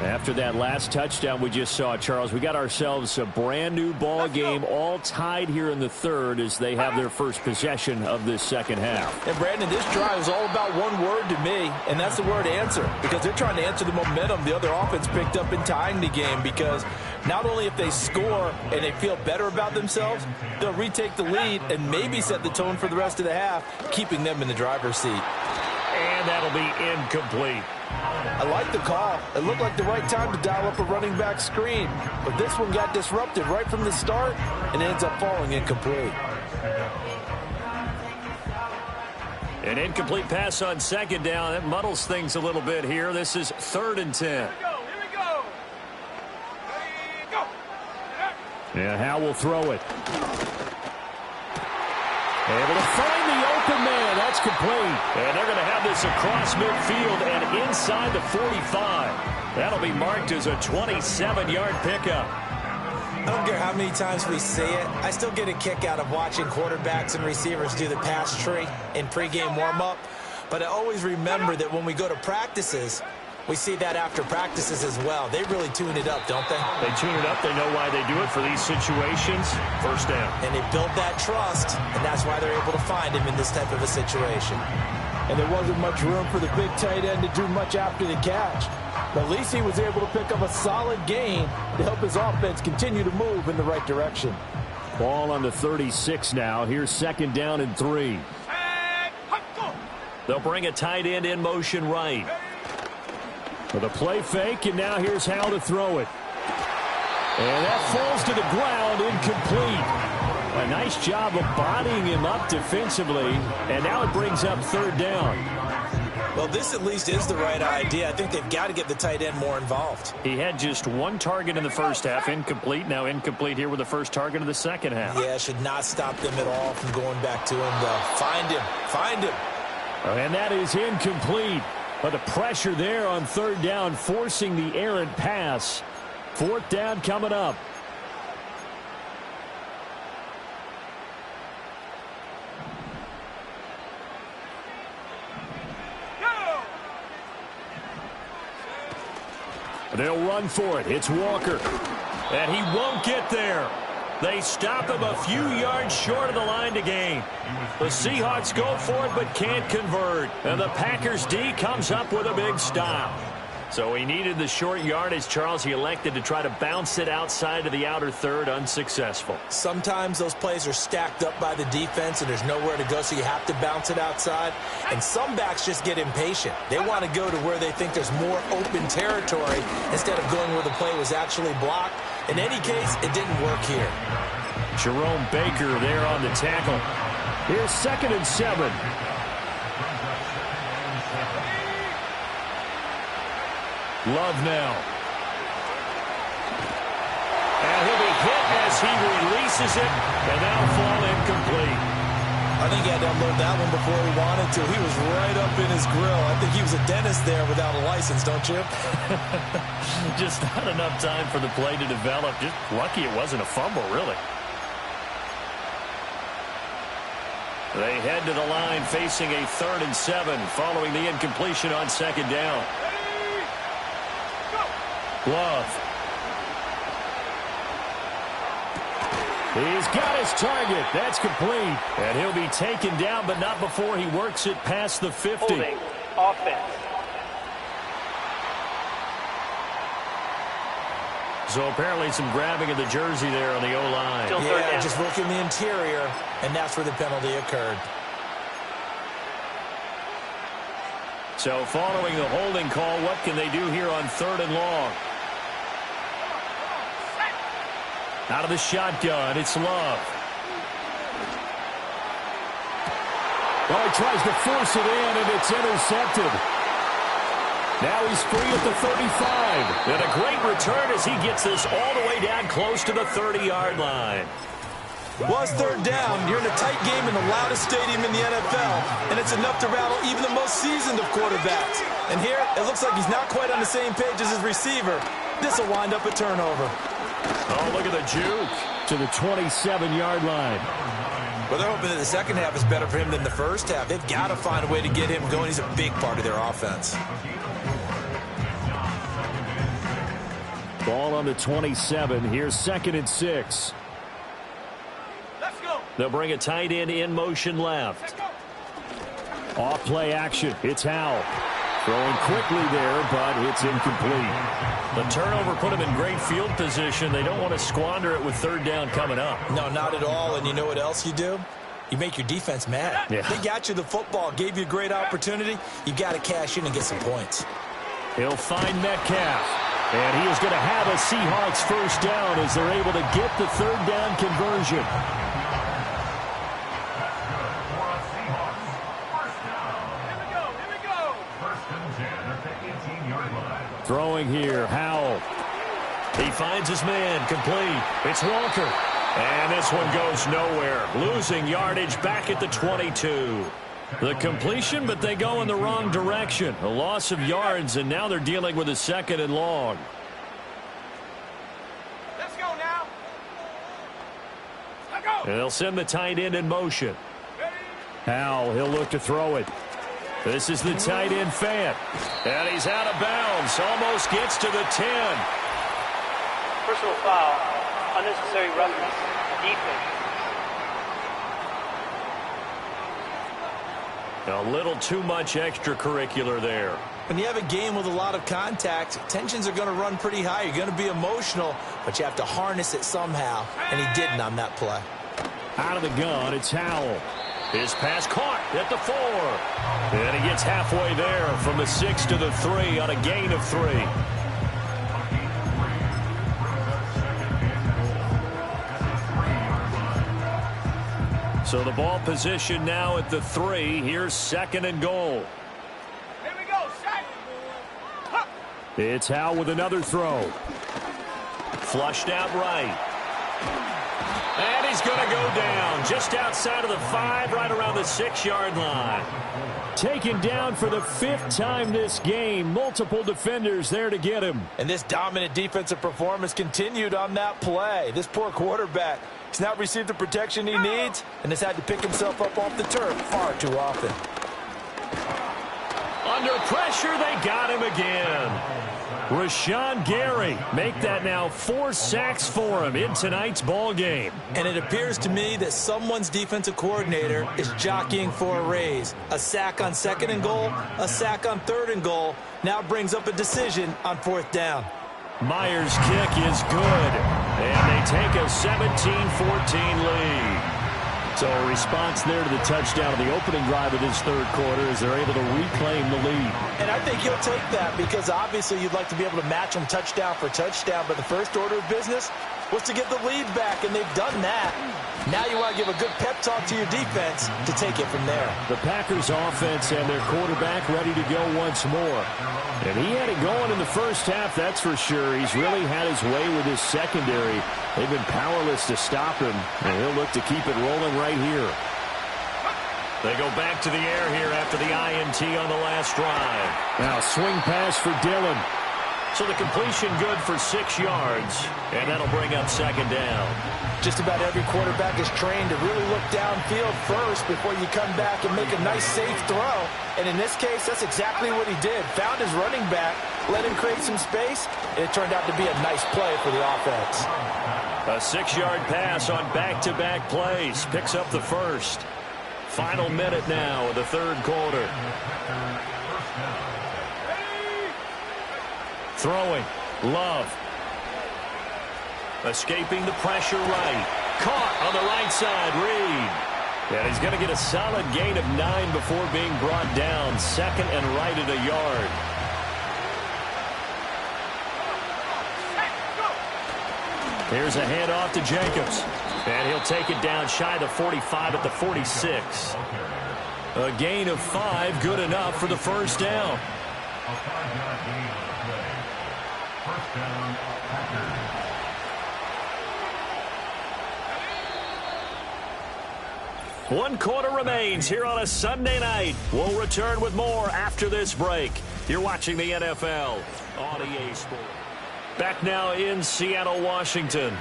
After that last touchdown we just saw, Charles, we got ourselves a brand-new ball game, all tied here in the third as they have their first possession of this second half. And, Brandon, this drive is all about one word to me, and that's the word answer, because they're trying to answer the momentum the other offense picked up in tying the game, because not only if they score and they feel better about themselves, they'll retake the lead and maybe set the tone for the rest of the half, keeping them in the driver's seat. And that'll be incomplete. I like the call. It looked like the right time to dial up a running back screen. But this one got disrupted right from the start and ends up falling incomplete. An incomplete pass on second down. That muddles things a little bit here. This is 3rd and 10. Here we go. And Howe will throw it. Able to find the open man. That's complete. And they're going to have this across midfield and inside the 45. That'll be marked as a 27-yard pickup. I don't care how many times we see it. I still get a kick out of watching quarterbacks and receivers do the pass tree in pregame warm-up. But I always remember that when we go to practices, we see that after practices as well. They really tune it up, don't they? They tune it up. They know why they do it for these situations. First down. And they build that trust, and that's why they're able to find him in this type of a situation. And there wasn't much room for the big tight end to do much after the catch. But at least he was able to pick up a solid gain to help his offense continue to move in the right direction. Ball on the 36 now. Here's 2nd down and 3. They'll bring a tight end in motion right. With a play fake, and now here's Howe to throw it. And that falls to the ground, incomplete. A nice job of bodying him up defensively, and now it brings up 3rd down. Well, this at least is the right idea. I think they've got to get the tight end more involved. He had just 1 target in the first half, incomplete. Now incomplete here with the first target of the second half. Yeah, should not stop them at all from going back to him, though. Find him. And that is incomplete. But the pressure there on 3rd down, forcing the errant pass. 4th down coming up. They'll run for it. It's Walker. And he won't get there. They stop him a few yards short of the line to gain. The Seahawks go for it but can't convert. And the Packers D comes up with a big stop. So he needed the short yardage, Charles. He elected to try to bounce it outside to the outer third, unsuccessful. Sometimes those plays are stacked up by the defense and there's nowhere to go, so you have to bounce it outside. And some backs just get impatient. They want to go to where they think there's more open territory instead of going where the play was actually blocked. In any case, it didn't work here. Jerome Baker there on the tackle. Here's 2nd and 7. Love now. And he'll be hit as he releases it, and that'll fall incomplete. I think he had to unload that one before he wanted to. He was right up in his grill. I think he was a dentist there without a license, don't you? Just not enough time for the play to develop. Just lucky it wasn't a fumble, really. They head to the line facing a 3rd and 7 following the incompletion on 2nd down. Love. He's got his target. That's complete. And he'll be taken down, but not before he works it past the 50. Holding. Offense. So apparently some grabbing of the jersey there on the O-line. Yeah, just working the interior, and that's where the penalty occurred. So following the holding call, what can they do here on 3rd and long? Out of the shotgun, it's Love. Well, he tries to force it in, and it's intercepted. Now he's free at the 35. And a great return as he gets this all the way down close to the 30-yard line. Well, it's 3rd down. You're in a tight game in the loudest stadium in the NFL, and it's enough to rattle even the most seasoned of quarterbacks. And here, it looks like he's not quite on the same page as his receiver. This will wind up a turnover. Oh, look at the juke. To the 27-yard line. Well, they're hoping that the second half is better for him than the first half. They've got to find a way to get him going. He's a big part of their offense. Ball on the 27. Here's 2nd and 6. Let's go. They'll bring a tight end in motion left. Off play action. It's Howell. Throwing quickly there, but it's incomplete. The turnover put him in great field position. They don't want to squander it with 3rd down coming up. No, not at all. And you know what else you do? You make your defense mad. Yeah. They got you the football, gave you a great opportunity. You got to cash in and get some points. He'll find Metcalf. And he is going to have a Seahawks 1st down as they're able to get the 3rd down conversion. Throwing here, Howell. He finds his man, complete. It's Walker. And this one goes nowhere. Losing yardage back at the 22. The completion, but they go in the wrong direction. A loss of yards, and now they're dealing with a 2nd and long. Let's go now. Let's go. And they'll send the tight end in motion. Howell, he'll look to throw it. This is the tight end Fant. And he's out of bounds. Almost gets to the 10. Personal foul. Unnecessary roughness. Defense. A little too much extracurricular there. When you have a game with a lot of contact, tensions are going to run pretty high. You're going to be emotional, but you have to harness it somehow, and he didn't on that play. Out of the gun, it's Howell. His pass caught at the 4. And he gets halfway there from the 6 to the 3 on a gain of 3. So the ball position now at the 3. Here's 2nd and goal. Here we go. Shot. Huh. It's Howell with another throw. Flushed out right. And he's going to go down just outside of the 5, right around the 6-yard line. Taken down for the 5th time this game. Multiple defenders there to get him. And this dominant defensive performance continued on that play. This poor quarterback, he's not received the protection he needs and has had to pick himself up off the turf far too often. Under pressure, they got him again. Rashawn Gary, make that now 4 sacks for him in tonight's ball game. And it appears to me that someone's defensive coordinator is jockeying for a raise. A sack on 2nd and goal, a sack on 3rd and goal, now brings up a decision on 4th down. Myers' kick is good, and they take a 17-14 lead. So a response there to the touchdown of the opening drive of this 3rd quarter as they're able to reclaim the lead. And I think he'll take that because obviously you'd like to be able to match them touchdown for touchdown, but the first order of business was to get the lead back, and they've done that. Now you want to give a good pep talk to your defense to take it from there. The Packers offense and their quarterback ready to go once more. And he had it going in the first half, that's for sure. He's really had his way with his secondary. They've been powerless to stop him, and he'll look to keep it rolling right here. They go back to the air here after the INT on the last drive. Now swing pass for Dillon. So the completion good for 6 yards, and that'll bring up 2nd down. Just about every quarterback is trained to really look downfield first before you come back and make a nice, safe throw. And in this case, that's exactly what he did. Found his running back, let him create some space, and it turned out to be a nice play for the offense. A 6-yard pass on back-to-back plays. Picks up the first. Final minute now of the 3rd quarter. Throwing. Love. Escaping the pressure right. Caught on the right side. Reed. And he's going to get a solid gain of 9 before being brought down. 2nd and right at a yard. Here's a handoff to Jacobs. And he'll take it down shy of the 45 at the 46. A gain of 5, good enough for the first down. One quarter remains here on a Sunday night. We'll return with more after this break. You're watching the NFL on EA Sports. Back now in Seattle, Washington.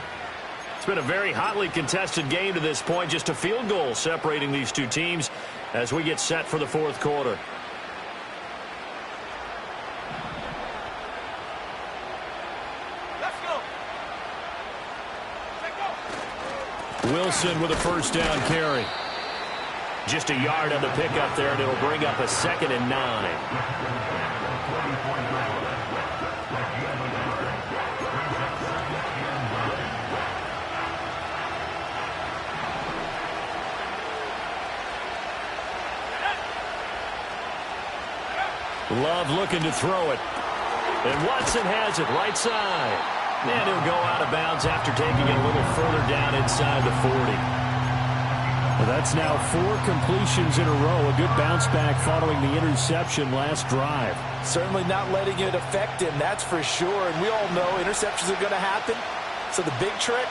It's been a very hotly contested game to this point. Just a field goal separating these two teams as we get set for the 4th quarter. Wilson with a first down carry. Just a yard on the pickup there, and it'll bring up a 2nd and 9. Love looking to throw it. And Watson has it right side. And he'll go out of bounds after taking it a little further down inside the 40. Well, that's now 4 completions in a row. A good bounce back following the interception last drive. Certainly not letting it affect him, that's for sure. And we all know interceptions are going to happen. So the big trick,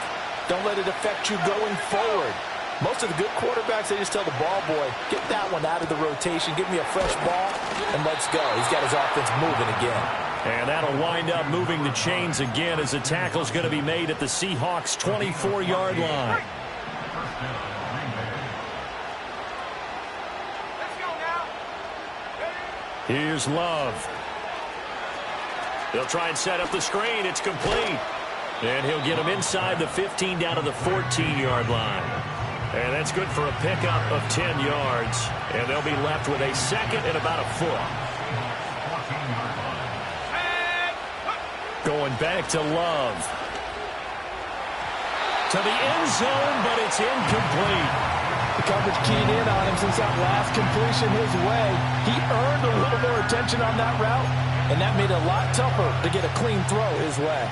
don't let it affect you going forward. Most of the good quarterbacks, they just tell the ball boy, get that one out of the rotation, give me a fresh ball, and let's go. He's got his offense moving again. And that'll wind up moving the chains again as the tackle's going to be made at the Seahawks' 24-yard line. Here's Love. He'll try and set up the screen. It's complete. And he'll get him inside the 15 down to the 14-yard line. And that's good for a pickup of 10 yards. And they'll be left with a 2nd and about a foot. Going back to Love. To the end zone, but it's incomplete. The coverage keyed in on him since that last completion his way. He earned a little more attention on that route, and that made it a lot tougher to get a clean throw his way.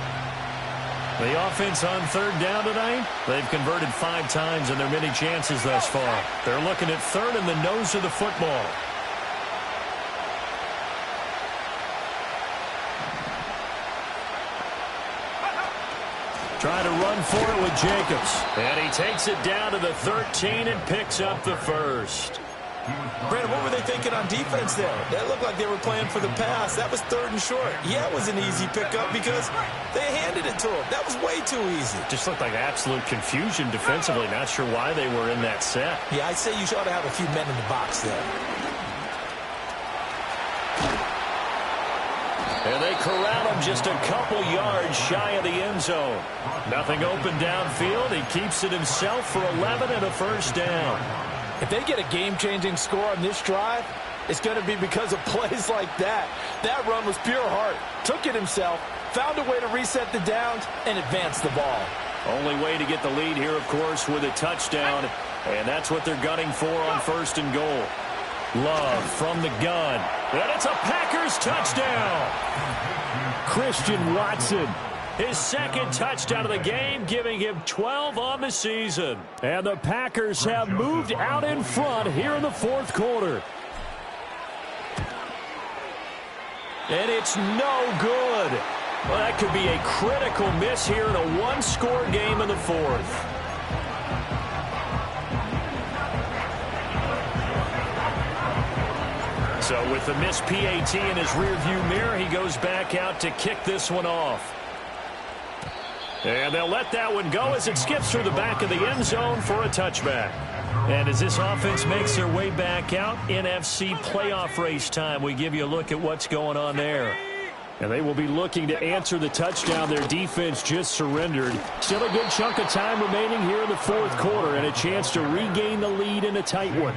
The offense on 3rd down tonight, they've converted 5 times in their many chances thus far. They're looking at 3rd and the nose of the football. Trying to run for it with Jacobs. And he takes it down to the 13 and picks up the first. Brandon, what were they thinking on defense there? That looked like they were playing for the pass. That was 3rd and short. Yeah, it was an easy pickup because they handed it to him. That was way too easy. Just looked like absolute confusion defensively. Not sure why they were in that set. Yeah, I'd say you ought to have a few men in the box there. And they corral him just a couple yards shy of the end zone. Nothing open downfield. He keeps it himself for 11 and a first down. If they get a game-changing score on this drive, it's going to be because of plays like that. That run was pure heart. Took it himself, found a way to reset the downs, and advance the ball. Only way to get the lead here, of course, with a touchdown. And that's what they're gunning for on first and goal. Love from the gun. And it's a Packers touchdown. Christian Watson. His second touchdown of the game, giving him 12 on the season. And the Packers have moved out in front here in the fourth quarter. And it's no good. Well, that could be a critical miss here in a one-score game in the fourth. So with the missed PAT in his rearview mirror, he goes back out to kick this one off. And they'll let that one go as it skips through the back of the end zone for a touchback. And as this offense makes their way back out, NFC playoff race time, we give you a look at what's going on there. And they will be looking to answer the touchdown their defense just surrendered. Still a good chunk of time remaining here in the fourth quarter and a chance to regain the lead in a tight one.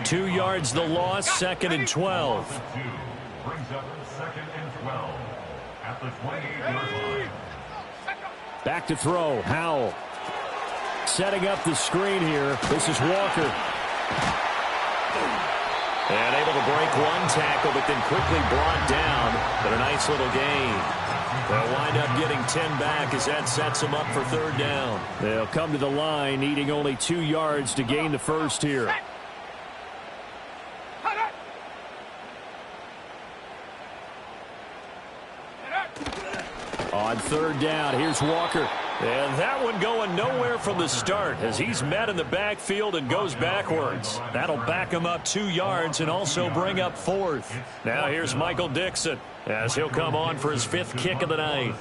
2 yards the loss, 2nd and 12. Brings up 2nd and 12 at the 28-yard line. Back to throw, Howell. Setting up the screen here. This is Walker. And able to break one tackle, but then quickly brought down. But a nice little gain. They'll wind up getting 10 back as that sets them up for third down. They'll come to the line, needing only 2 yards to gain the first here. On third down, here's Walker. And that one going nowhere from the start as he's met in the backfield and goes backwards. That'll back him up 2 yards and also bring up fourth. Now here's Michael Dixon as he'll come on for his 5th kick of the night.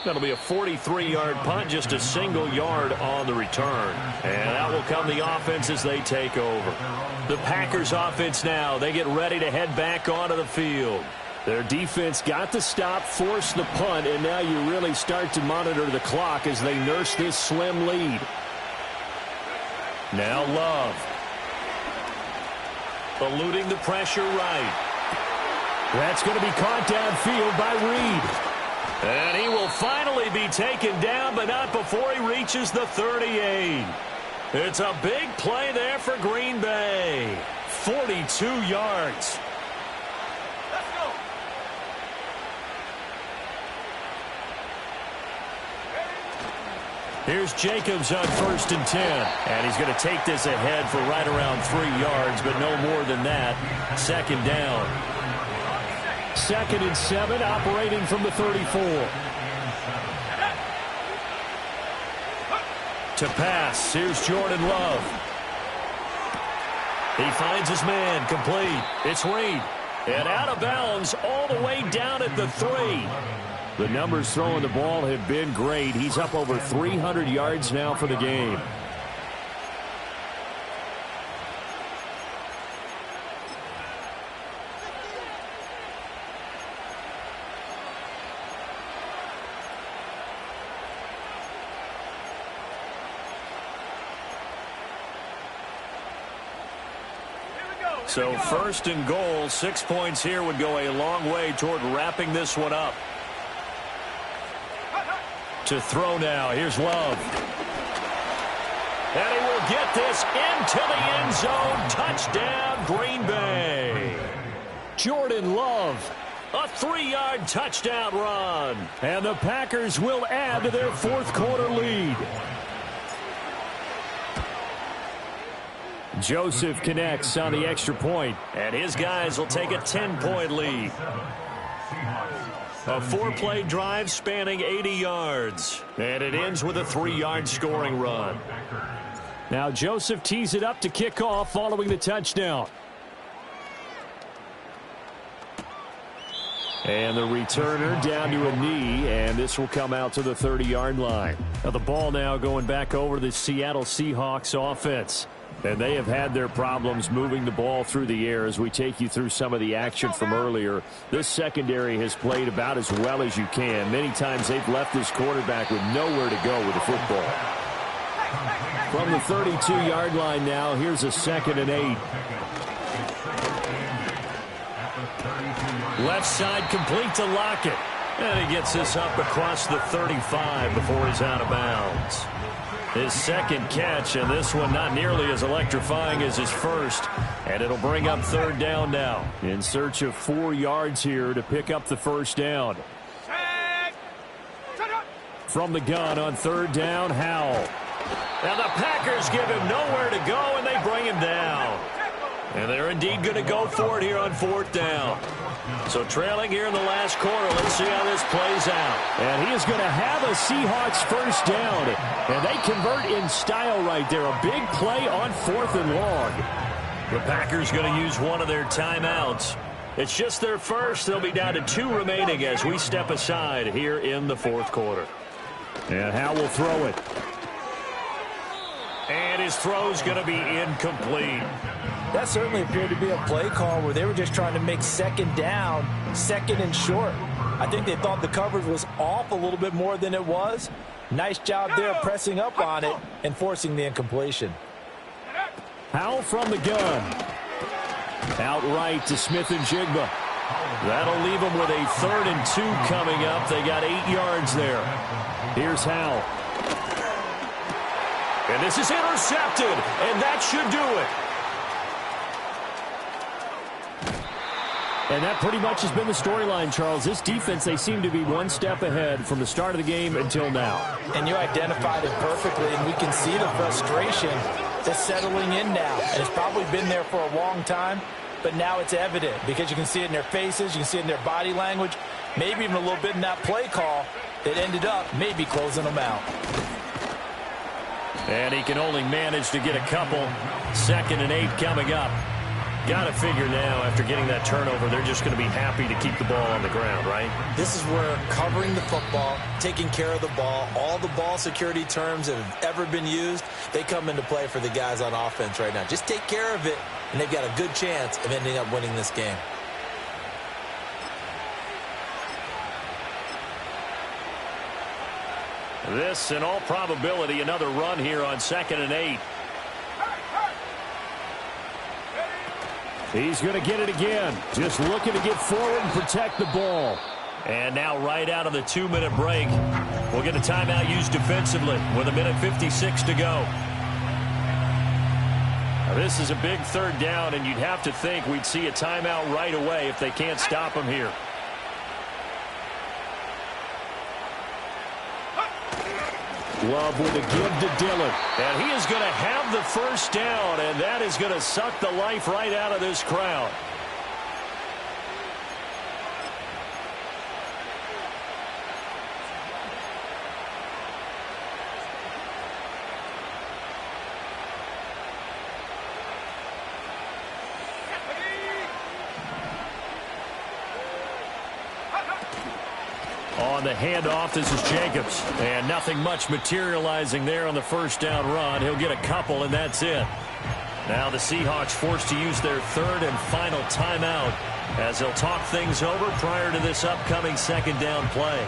That'll be a 43-yard punt, just a single yard on the return. And out will come the offense as they take over. The Packers offense now, they get ready to head back onto the field. Their defense got the stop, forced the punt, and now you really start to monitor the clock as they nurse this slim lead. Now Love. Eluding the pressure right. That's going to be caught downfield by Reed. And he will finally be taken down, but not before he reaches the 38. It's a big play there for Green Bay. 42 yards. Let's go. Here's Jacobs on 1st and 10. And he's going to take this ahead for right around 3 yards, but no more than that. 2nd down. 2nd and 7, operating from the 34. To pass, here's Jordan Love. He finds his man, complete. It's Reed. And out of bounds all the way down at the 3. The numbers throwing the ball have been great. He's up over 300 yards now for the game. So 1st and goal, 6 points here would go a long way toward wrapping this one up. To throw now, here's Love. And he will get this into the end zone. Touchdown, Green Bay. Jordan Love. A 3-yard touchdown run. And the Packers will add to their fourth quarter lead. Joseph connects on the extra point. And his guys will take a 10-point lead. A 4-play drive spanning 80 yards. And it ends with a 3-yard scoring run. Now Joseph tees it up to kick off following the touchdown. And the returner down to a knee, and this will come out to the 30-yard line. Now the ball now going back over to the Seattle Seahawks offense. And they have had their problems moving the ball through the air as we take you through some of the action from earlier. This secondary has played about as well as you can. Many times they've left this quarterback with nowhere to go with the football. From the 32-yard line now, here's a 2nd and 8. Left side complete to Lockett. And he gets this up across the 35 before he's out of bounds. His second catch, and this one not nearly as electrifying as his first. And it'll bring up 3rd down now. In search of 4 yards here to pick up the 1st down. From the gun on 3rd down, Howell. Now the Packers give him nowhere to go, and they bring him down. And they're indeed going to go for it here on 4th down. So trailing here in the last quarter, let's see how this plays out. And he is going to have a Seahawks 1st down. And they convert in style right there. A big play on 4th and long. The Packers going to use one of their timeouts. It's just their first. They'll be down to 2 remaining as we step aside here in the 4th quarter. And Howell will throw it. And his throw's going to be incomplete. That certainly appeared to be a play call where they were just trying to make 2nd down, 2nd and short. I think they thought the coverage was off a little bit more than it was. Nice job there pressing up on it and forcing the incompletion. Howell from the gun. Out right to Smith and Jigba. That'll leave them with a 3rd and 2 coming up. They got 8 yards there. Here's Howell. And this is intercepted, and that should do it. And that pretty much has been the storyline, Charles. This defense, they seem to be one step ahead from the start of the game until now. And you identified it perfectly, and we can see the frustration that's settling in now. And it's probably been there for a long time, but now it's evident because you can see it in their faces, you can see it in their body language, maybe even a little bit in that play call that ended up maybe closing them out. And he can only manage to get a couple. 2nd and 8 coming up. Got to figure now, after getting that turnover, they're just going to be happy to keep the ball on the ground, right? This is where covering the football, taking care of the ball, all the ball security terms that have ever been used, they come into play for the guys on offense right now. Just take care of it, and they've got a good chance of ending up winning this game. This, in all probability, another run here on 2nd and 8. He's going to get it again. Just looking to get forward and protect the ball. And now right out of the 2-minute break, we'll get a timeout used defensively with 1:56 to go. Now this is a big 3rd down, and you'd have to think we'd see a timeout right away if they can't stop him here. Love with a give to Dillon. And he is going to have the 1st down, and that is going to suck the life right out of this crowd. On the handoff, this is Jacobs. And nothing much materializing there on the 1st down run. He'll get a couple, and that's it. Now the Seahawks forced to use their 3rd and final timeout as they'll talk things over prior to this upcoming 2nd down play.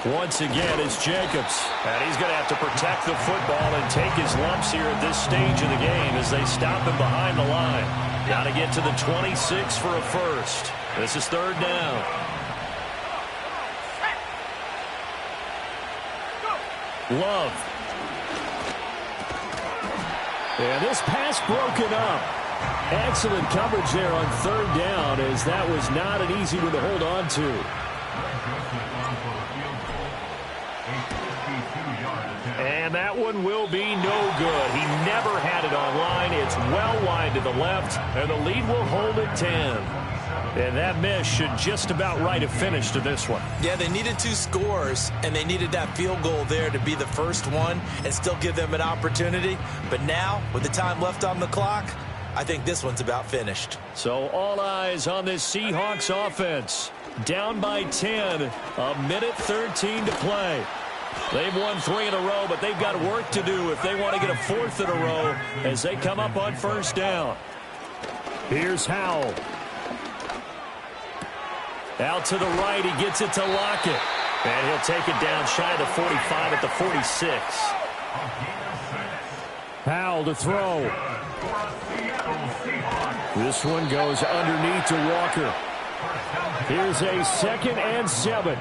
Once again, it's Jacobs. And he's going to have to protect the football and take his lumps here at this stage of the game as they stop him behind the line. Got to get to the 26 for a 1st. This is 3rd down. Love. And this pass broken up. Excellent coverage there on 3rd down, as that was not an easy one to hold on to. And that one will be no good. He never had it online. It's well wide to the left, and the lead will hold at 10. And that miss should just about write a finish to this one. Yeah, they needed 2 scores, and they needed that field goal there to be the first one and still give them an opportunity. But now, with the time left on the clock, I think this one's about finished. So all eyes on this Seahawks offense. Down by 10, a minute 13 to play. They've won 3 in a row, but they've got work to do if they want to get a 4th in a row as they come up on first down. Here's Howell. Out to the right, he gets it to Lockett. And he'll take it down shy of the 45 at the 46. Howell to throw. This one goes underneath to Walker. Here's a 2nd and 7.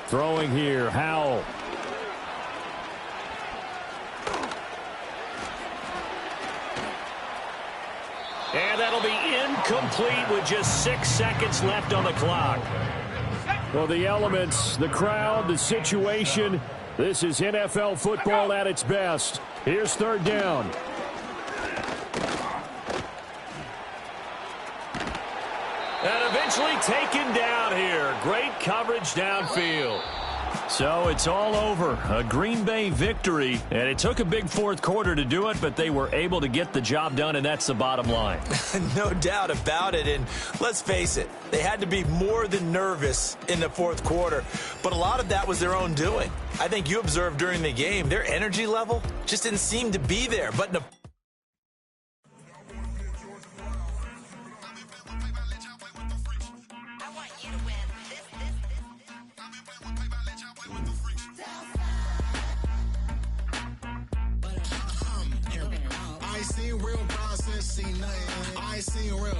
Throwing here, Howell. And that'll be incomplete with just 6 seconds left on the clock. Well, the elements, the crowd, the situation, this is NFL football at its best. Here's 3rd down. And eventually taken down here. Great coverage downfield. So it's all over. A Green Bay victory. And it took a big 4th quarter to do it, but they were able to get the job done, and that's the bottom line. No doubt about it. And let's face it, they had to be more than nervous in the 4th quarter. But a lot of that was their own doing. I think you observed during the game, their energy level just didn't seem to be there. But in the I ain't seen real process, see nothing. I ain't seen real.